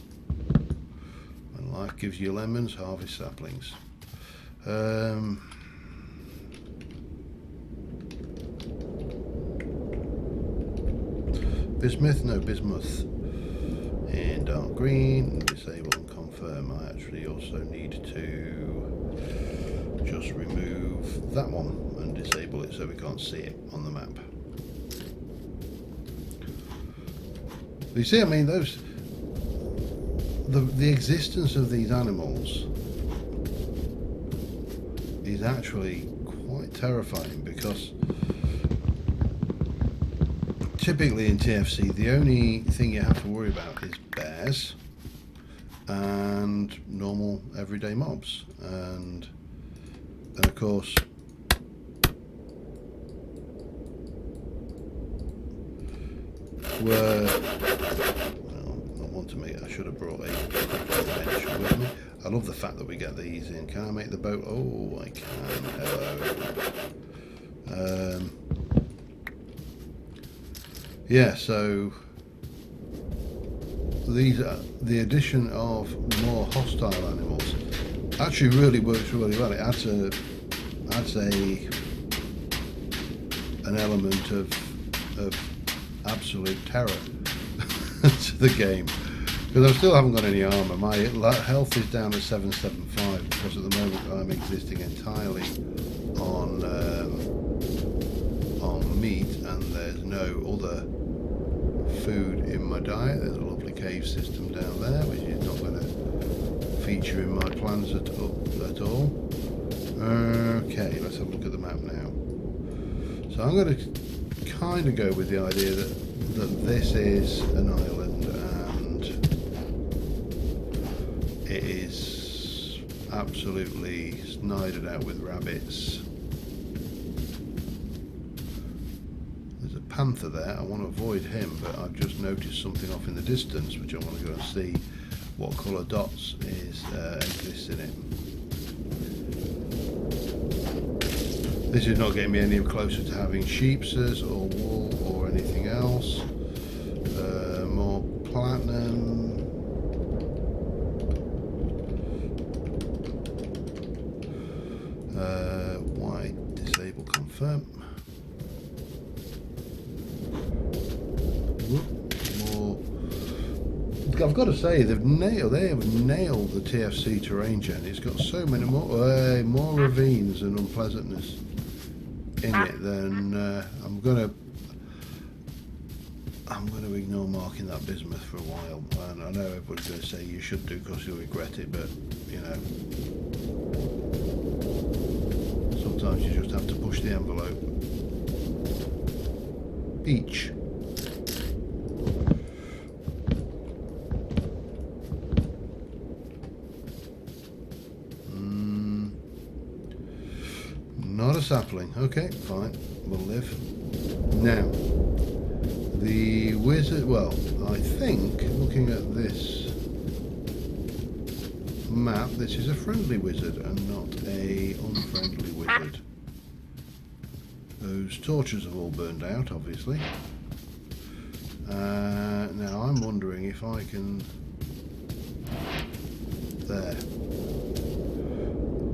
When life gives you lemons, harvest saplings. Bismuth? No, bismuth. And dark green, disable and confirm. I actually also need to just remove that one and disable it so we can't see it on the map. You see, I mean, the existence of these animals is actually quite terrifying, because typically in TFC the only thing you have to worry about is bears and normal everyday mobs, and of course I should have brought a bench with me. I love the fact that we get these in. Can I make the boat? Oh, I can. Hello. Yeah, so these are the addition of more hostile animals. Actually, really works really well. It adds an element of absolute terror to the game. Because I still haven't got any armour. My health is down at 775 because at the moment I'm existing entirely on meat, and there's no other food in my diet. There's a lovely cave system down there, which is not going to feature in my plans at all. Okay, let's have a look at the map now. So I'm going to kind of go with the idea that this is an island and it is absolutely snidered out with rabbits. There's a panther there. I want to avoid him, but I've just noticed something off in the distance which I want to go and see what colour dots exists in it. This is not getting me any closer to having sheepsters or wool or anything else. More platinum. White, disable, confirm. More. I've got to say they have nailed the TFC terrain gen. It's got so many more ravines and unpleasantness in it, then I'm gonna ignore marking that bismuth for a while. And I know everybody's going to say you should do because you'll regret it, but you know, sometimes you just have to push the envelope. Beach. Not a sapling. Okay, fine. We'll live. Now, the wizard... Well, I think, looking at this map, this is a friendly wizard and not a unfriendly wizard. Those torches have all burned out, obviously. Now, I'm wondering if I can... There.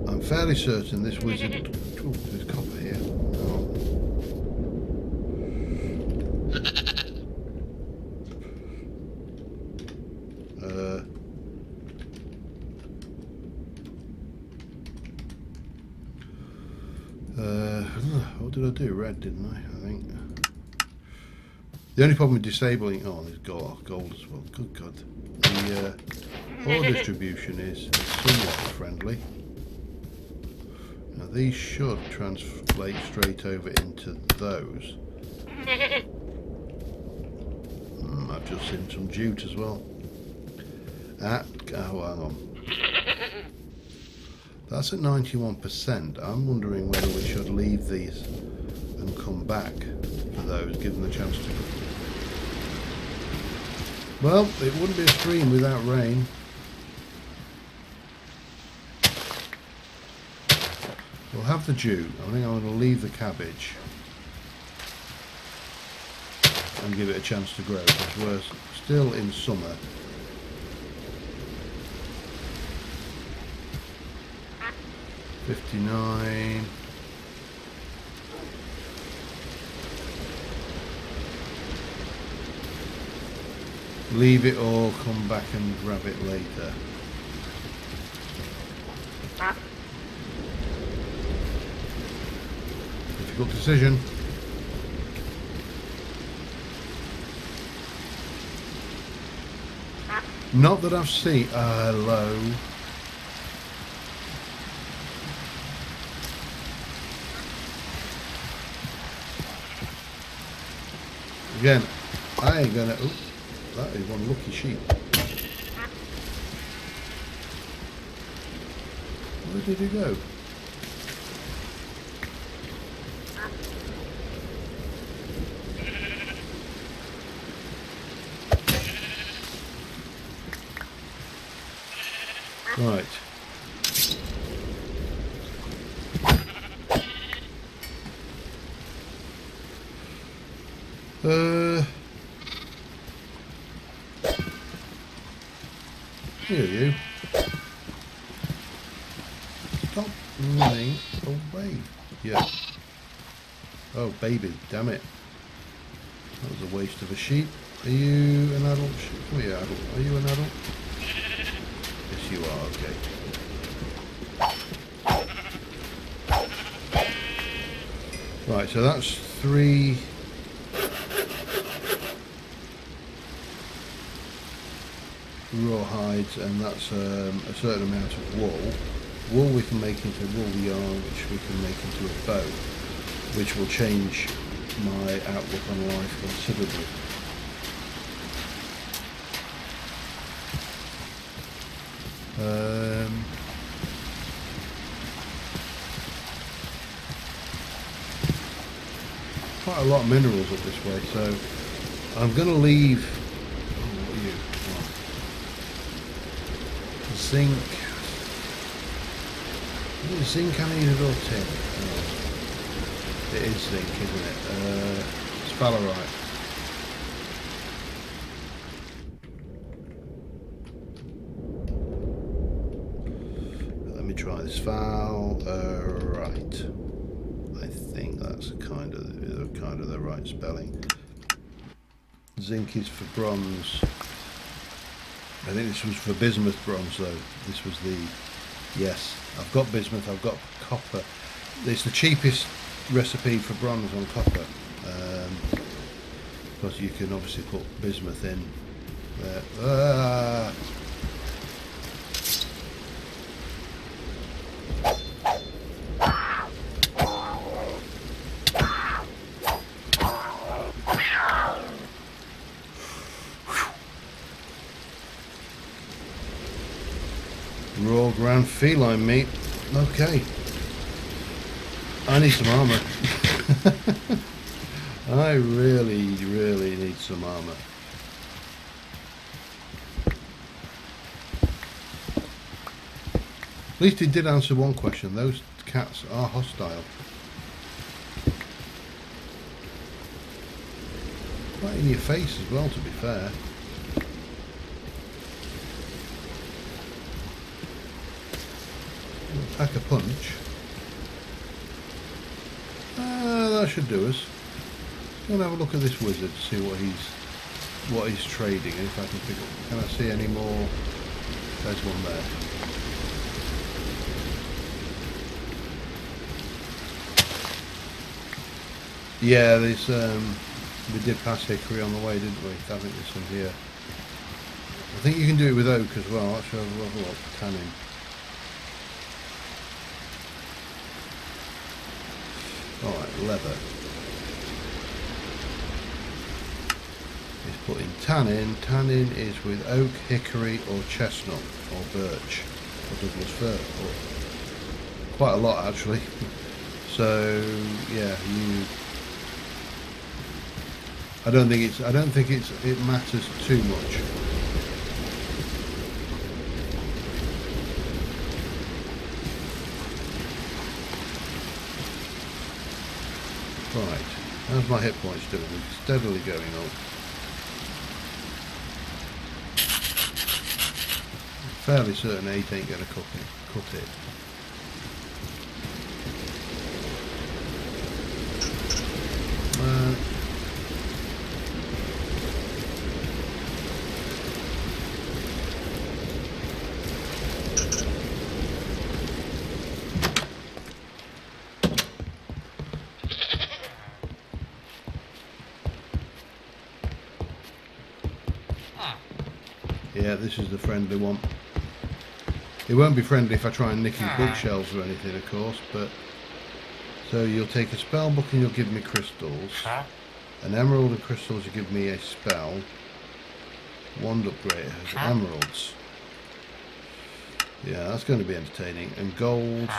I'm fairly certain this wizard... Oh, there's copper here. Oh. What did I do? Red, didn't I? I think. The only problem with disabling... Oh, there's gold as well. Good God. The ore distribution is somewhat friendly. Now these should translate straight over into those. I've just seen some jute as well. Oh, hang on. That's at 91%. I'm wondering whether we should leave these and come back for those, give them the chance to... Well, it wouldn't be a stream without rain. We'll have the jute. I think I'm going to leave the cabbage and give it a chance to grow because we're still in summer. $59. Leave it or come back and grab it later. Difficult decision. Not that I've seen. Hello. Again, I ain't gonna. Oh, that is one lucky sheep. Where did he go? Right. Here you. Stop running away. Yeah. Oh, baby, damn it. That was a waste of a sheep. Are you an adult sheep? Come here, adult. Are you an adult? Yes, you are. Okay. Right, so that's 3 raw hides, and that's a certain amount of wool. Wool we can make into wool yarn, which we can make into a bow, which will change my outlook on life considerably. Quite a lot of minerals up this way, so I'm going to leave. Oh, what are you? Oh. Zinc. Is it zinc I needed or tin? Oh. It is zinc, isn't it? Sphalerite. Let me try this file. Right. I think that's kind of the right spelling. Zinc is for bronze. I think this was for bismuth bronze though. This was the, yes, I've got bismuth, I've got copper. It's the cheapest recipe for bronze on copper, because you can obviously put bismuth in there. Raw ground feline meat. Okay. I need some armour. I really need some armour. At least it did answer one question. Those cats are hostile. Right in your face as well, to be fair. Pack a punch. That should do us. I'm gonna have a look at this wizard to see what he's trading, and if I can pick up. Can I see any more? There's one there. Yeah, there's we did pass hickory on the way, didn't we? I think there's some here. I think you can do it with oak as well. Let's have a look. Tanning. Alright, leather. He's putting tannin. Tannin is with oak, hickory or chestnut or birch or Douglas fir. Or quite a lot actually. So yeah, I don't think it matters too much. Right, how's my hit points doing? It's steadily going up. I'm fairly certain 8 ain't going to cut it. Yeah, this is the friendly one. It won't be friendly if I try and nick his bookshelves or anything, of course, but... So you'll take a spell book and you'll give me crystals. An emerald and crystals, you give me a spell. Wand upgrade has emeralds. Yeah, that's going to be entertaining. And gold.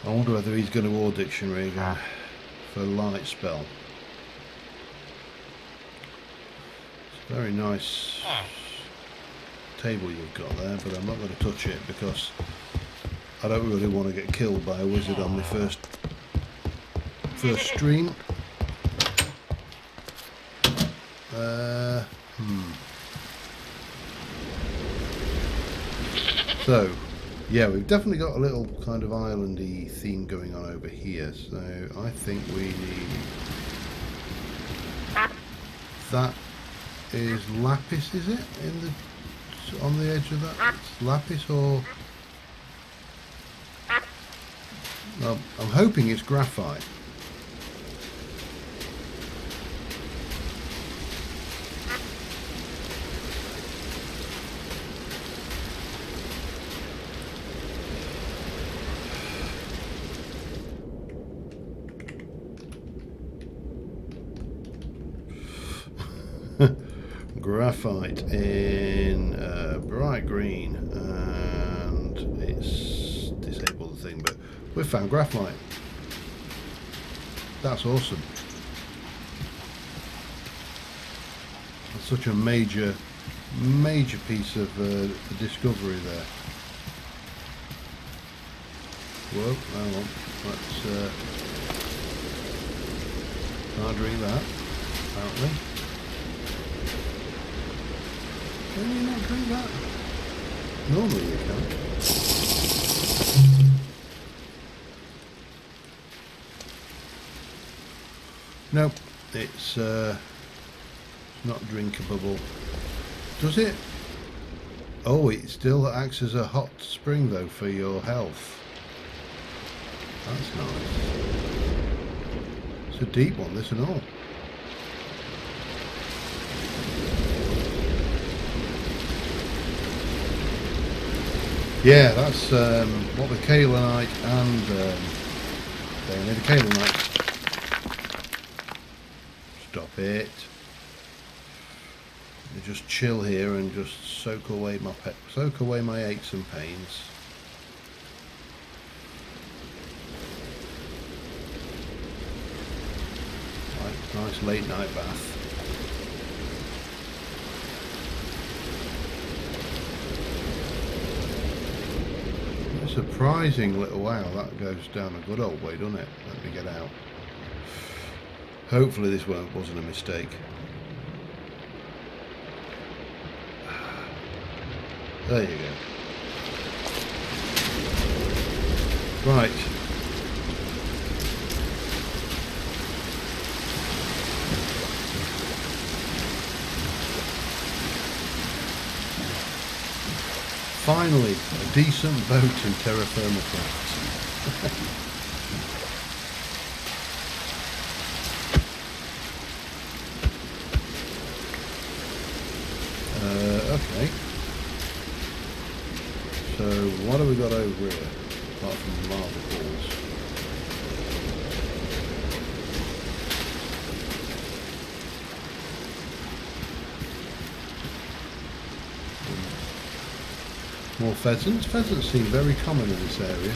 I wonder whether he's going to War Dictionary again for a light spell. Very nice table you've got there, but I'm not going to touch it because I don't really want to get killed by a wizard on my first stream. So Yeah, we've definitely got a little kind of islandy theme going on over here. So I think we need... That is lapis, is it? On the edge of that? It's lapis or... I'm hoping it's graphite. Graphite in bright green, and it's disabled the thing, but we've found graphite. That's awesome. That's such a major piece of discovery there. Whoa, hang on. Let's can't drink that, apparently. Can you not drink that? Normally you can. Nope, it's not drinkable. Does it? Oh, it still acts as a hot spring though for your health. That's nice. It's a deep one, this and all. Yeah, that's what the kaolinite and the kaolinite. Stop it. I just chill here and just soak away my aches and pains. Nice late night bath. Surprising little wow, that goes down a good old way, doesn't it? Let me get out. Hopefully this wasn't a mistake. There you go. Right. Finally, a decent boat in terra firma craft. Okay. So what have we got over here, apart from the marble balls? More pheasants. Pheasants seem very common in this area.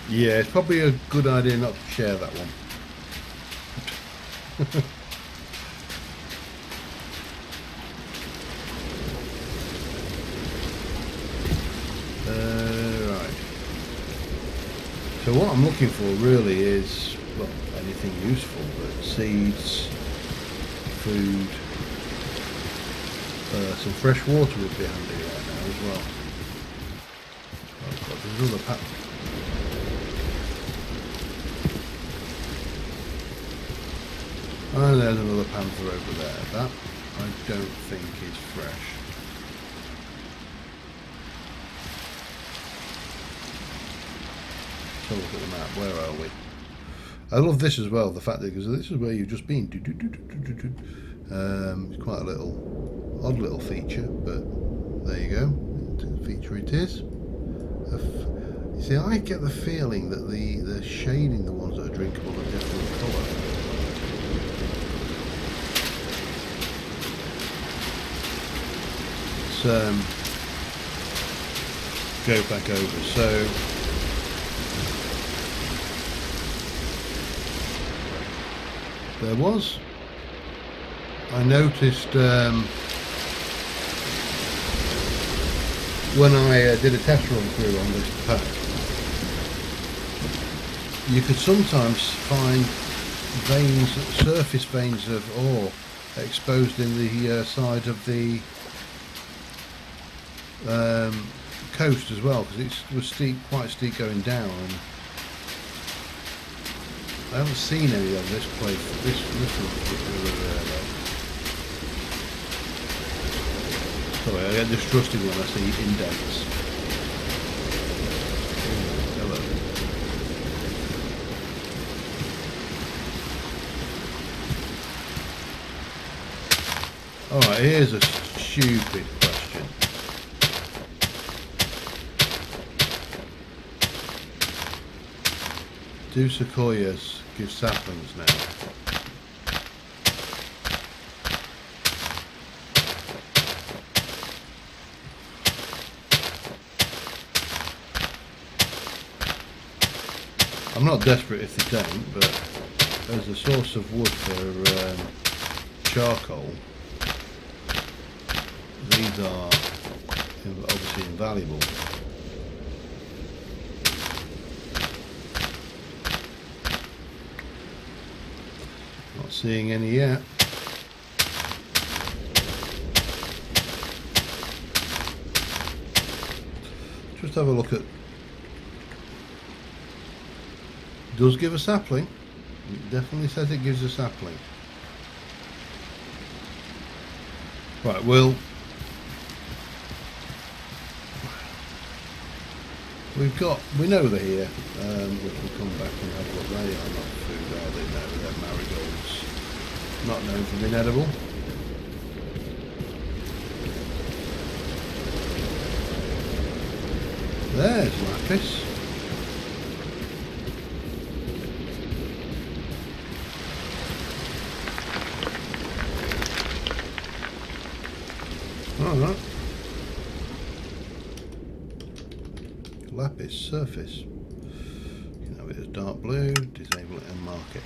Yeah, it's probably a good idea not to share that one. So what I'm looking for really is, well, anything useful, but seeds, food, some fresh water would be handy right now as well. Oh God, there's another pack. And there's another panther over there. That I don't think is fresh. Look at the map. Where are we? I love this as well. The fact that because this is where you've just been. It's quite a little odd little feature, but there you go. Feature it is. You see, I get the feeling that the shading, the ones that are drinkable, are different colour. Let's go back over. So. There was. I noticed when I did a test run through on this pack you could sometimes find veins, surface veins of ore exposed in the side of the coast as well, because it was steep, quite steep going down, and I haven't seen any of this place. This looks particularly rare though. Sorry, I get distrusted when I see indents. Hello. Alright, here's a stupid question. Do sequoias give saplings now? I'm not desperate if they don't, but as a source of wood for charcoal, these are obviously invaluable. Not seeing any yet. Just have a look at. Does give a sapling. It definitely says it gives a sapling. Right, well, we know they're here. We can come back and have a look. They are not food, are they? No, they're marigolds. Not known for being edible. There's lapis. Alright. Lapis surface. You can have it as dark blue, disable it and mark it.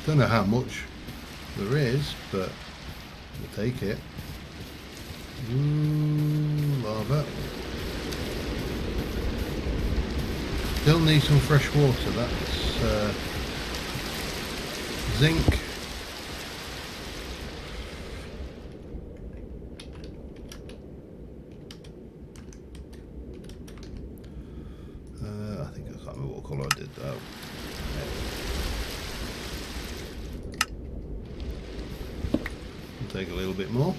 Don't know how much there is, but we'll take it. Lava. Still need some fresh water. That's zinc. I think I can't remember what colour I did though. We'll take a little bit more.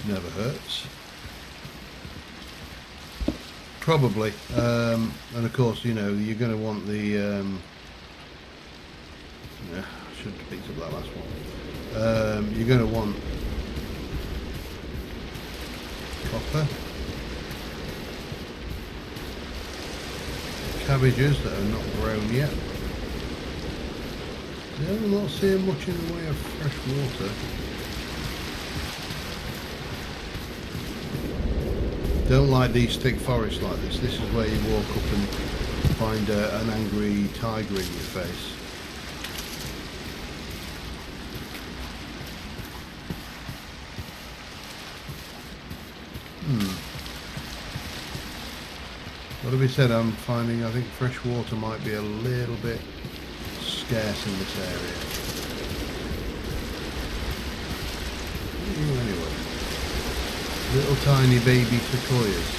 Never hurts. Probably. And of course, you know, you're going to want the yeah, I should have picked up that last one. You're going to want copper, cabbages that are not grown yet. Yeah, I'm not seeing much in the way of fresh water. Don't like these thick forests like this. This is where you walk up and find an angry tiger in your face. What have we said? I'm finding, I think fresh water might be a little bit scarce in this area. Anyway. Little tiny baby sequoias.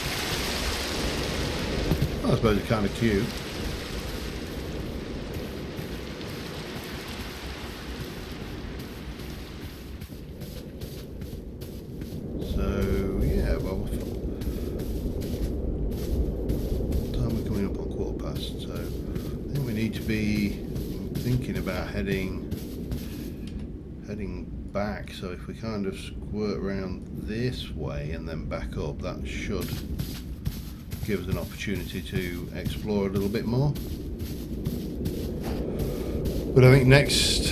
Well, I suppose they're kind of cute. So, yeah, well, what time are we coming up on 1/4 past? So, I think we need to be thinking about heading back. So if we kind of squirt around this way and then back up, that should give us an opportunity to explore a little bit more. But I think next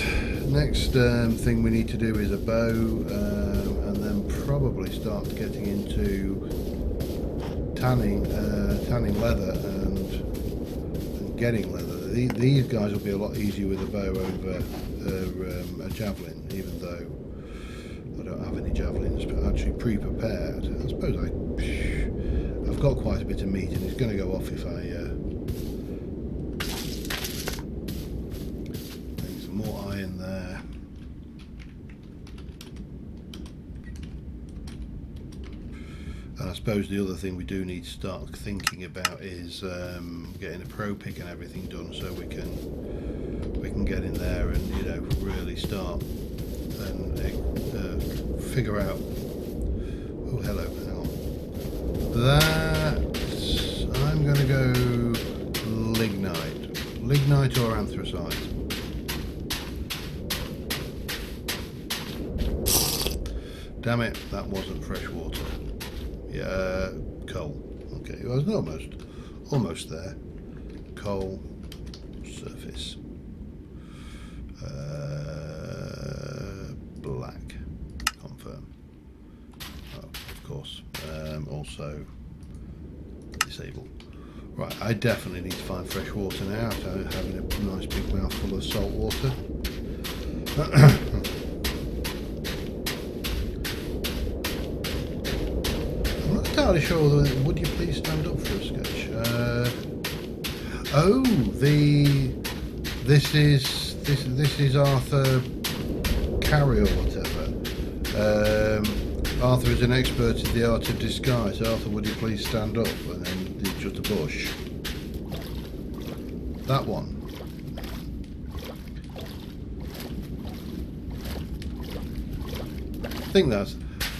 thing we need to do is a bow, and then probably start getting into tanning leather and getting leather. These guys will be a lot easier with a bow over a javelin, even though I don't have any javelins actually pre-prepared. I suppose I've got quite a bit of meat, and it's going to go off if I need some more iron there. And I suppose the other thing we do need to start thinking about is getting a pro pick and everything done, so we can get in there and, you know, really start and figure out. Oh, hello. Hang on. I'm going to go lignite or anthracite. Damn it, that wasn't fresh water. Yeah, coal. Okay, I was almost there. Coal, surface, black, confirm. Oh, of course. Also disable. Right, I definitely need to find fresh water now after having a nice big mouthful of salt water. I'm not entirely sure. Would you please stand up for a sketch? This is Arthur Carey or whatever. Arthur is an expert in the art of disguise. Arthur, would you please stand up? And then just a bush. That one. I think that's,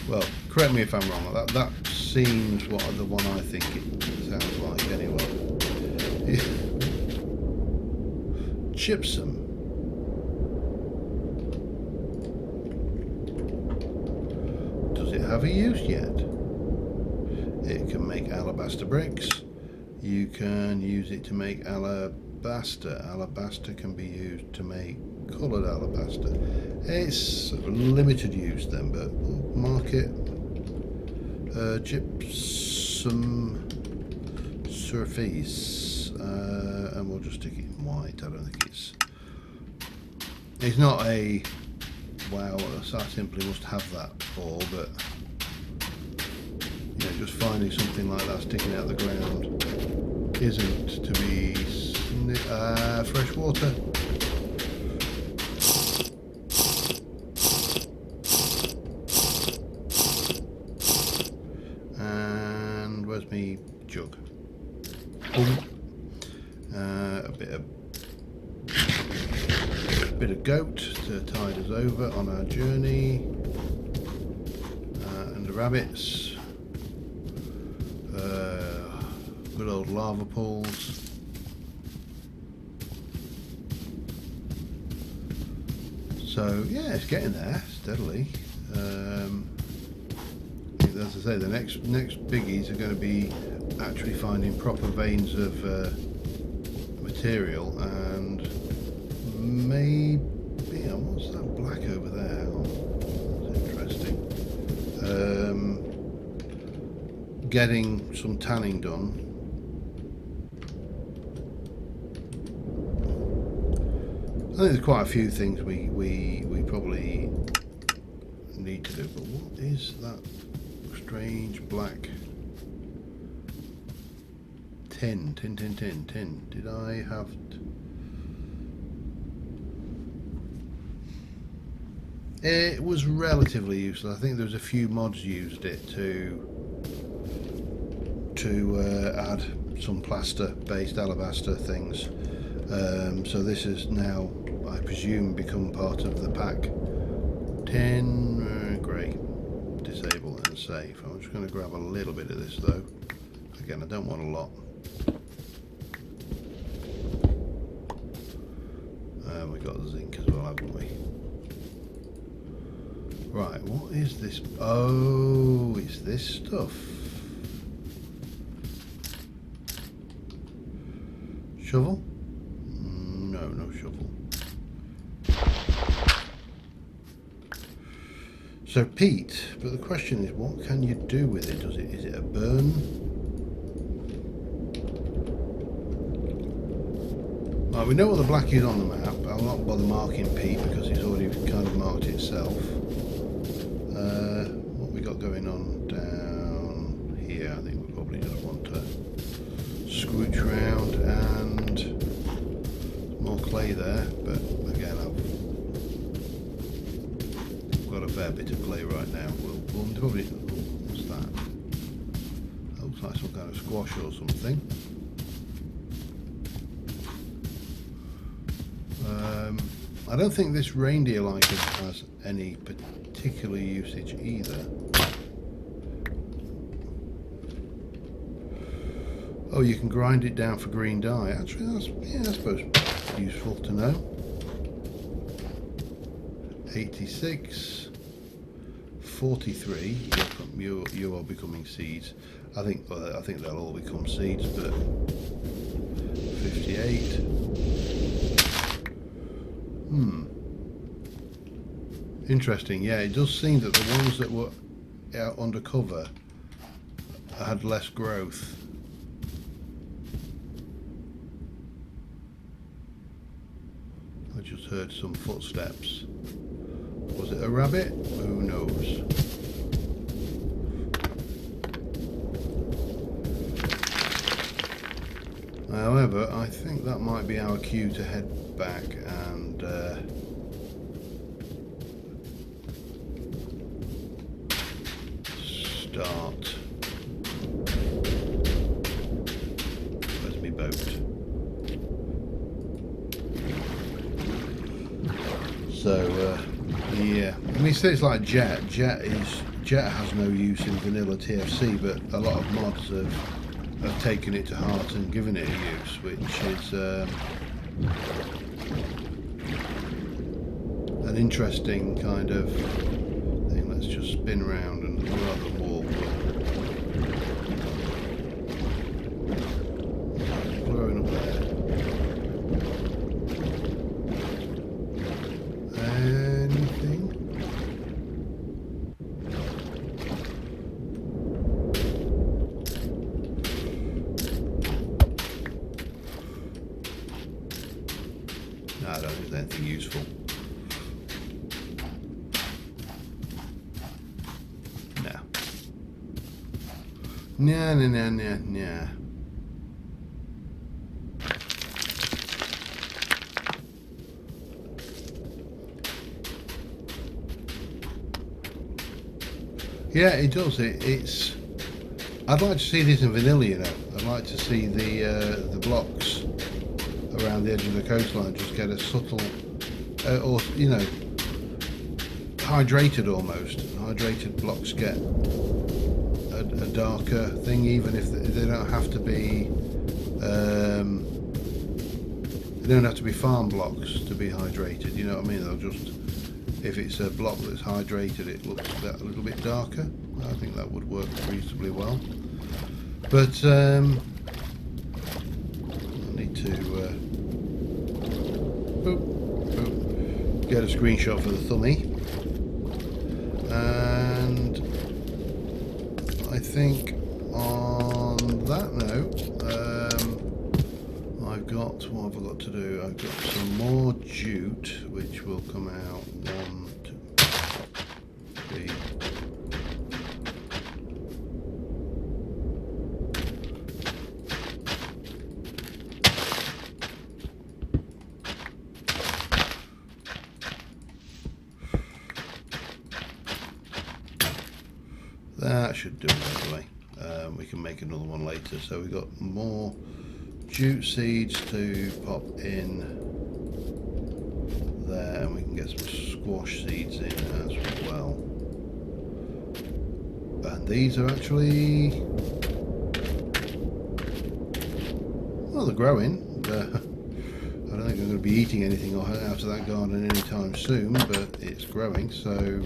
well, correct me if I'm wrong. That seems what the one I think it sounds like anyway. Gypsum. Does it have a use yet? It can make alabaster bricks. You can use it to make alabaster. Alabaster can be used to make coloured alabaster. It's limited use then, but we'll mark it. Gypsum surface, and we'll just stick it in white. I don't think it's not a wow, I simply must have that for, but you know, just finding something like that sticking out of the ground isn't to be fresh water. And where's me jug? A bit of goat to tide us over on our journey, and the rabbits. Good old lava pools. So yeah, it's getting there steadily. As I say, the next biggies are going to be actually finding proper veins of material, and maybe what's that black over there? Oh, that's interesting. Getting some tanning done. I think there's quite a few things we probably need to do, but what is that strange black tin? Did I have it was relatively useless. I think there was a few mods used it to add some plaster based alabaster things, so this has now, I presume, become part of the pack. 10 grey, disable and save. I'm just going to grab a little bit of this though. Again, I don't want a lot. We got zinc as well, haven't we? Right, what is this? Oh, it's this stuff. Shovel? No shovel. So peat, but the question is, what can you do with it? Is it a burn? Right, we know what the black is on the map. I'll not bother marking peat because it's already kind of marked itself. play there, but again, I've got a fair bit of play right now. We'll probably... What's that? That looks like some kind of squash or something. I don't think this reindeer lichen has any particular usage either. Oh, you can grind it down for green dye. Actually, that's, yeah, I suppose useful to know. 86, 43. You are becoming seeds. I think they'll all become seeds, but 58. Interesting. Yeah, it does seem that the ones that were out under cover had less growth. I just heard some footsteps. Was it a rabbit? Who knows? However, I think that might be our cue to head back and start. Where's my boat? So yeah, I mean, it's like Jet. Jet has no use in vanilla TFC, but a lot of mods have taken it to heart and given it a use, which is an interesting kind of thing. Let's just spin round and go out the wall. Blowing up there. Anything? No, I don't think there's anything useful. No. Nah. Yeah, it does. It's. I'd like to see this in vanilla. You know, I'd like to see the blocks around the edge of the coastline just get a subtle, or you know, hydrated almost. Hydrated blocks get a darker thing, even if they don't have to be. They don't have to be farm blocks to be hydrated. You know what I mean? They'll just. If it's a block that's hydrated, it looks a little bit darker. I think that would work reasonably well. But I need to get a screenshot for the thumbie. And I think on that note, I've got, what have I got to do? I've got some more jute, which will come out 1, 2, 3. That should do it anyway. We can make another one later. So we've got more jute seeds to pop in there, and we can get some squash seeds in as well. And these are actually, well, they're growing. I don't think I'm going to be eating anything out of that garden anytime soon, but it's growing. So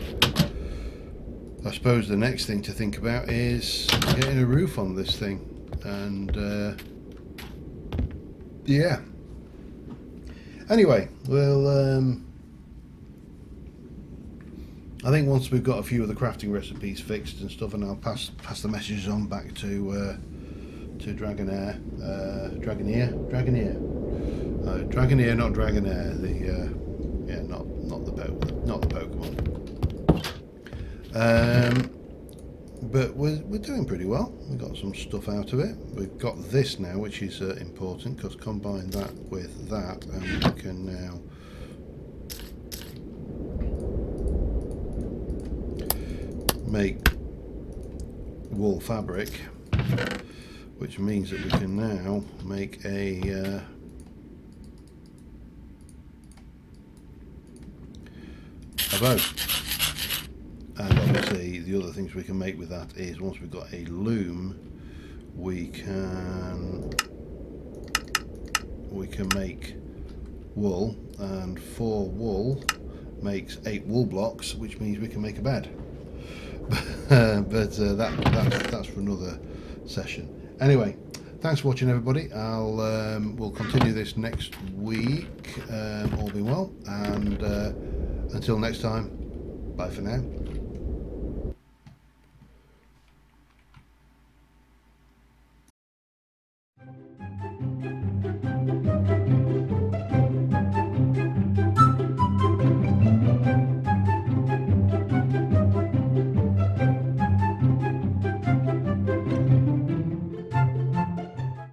I suppose the next thing to think about is getting a roof on this thing, and yeah. Anyway, well, I think once we've got a few of the crafting recipes fixed and stuff, and I'll pass the messages on back to Dragonair, not Dragonair. The yeah, not the Pokemon. but we're doing pretty well. We got some stuff out of it. We've got this now, which is important, because combine that with that, and we can now make wool fabric, which means that we can now make a bow. And obviously the other things we can make with that is, once we've got a loom, we can make wool, and 4 wool makes 8 wool blocks, which means we can make a bed. But that's for another session. Anyway, thanks for watching, everybody. We'll continue this next week, all being well, and until next time, bye for now.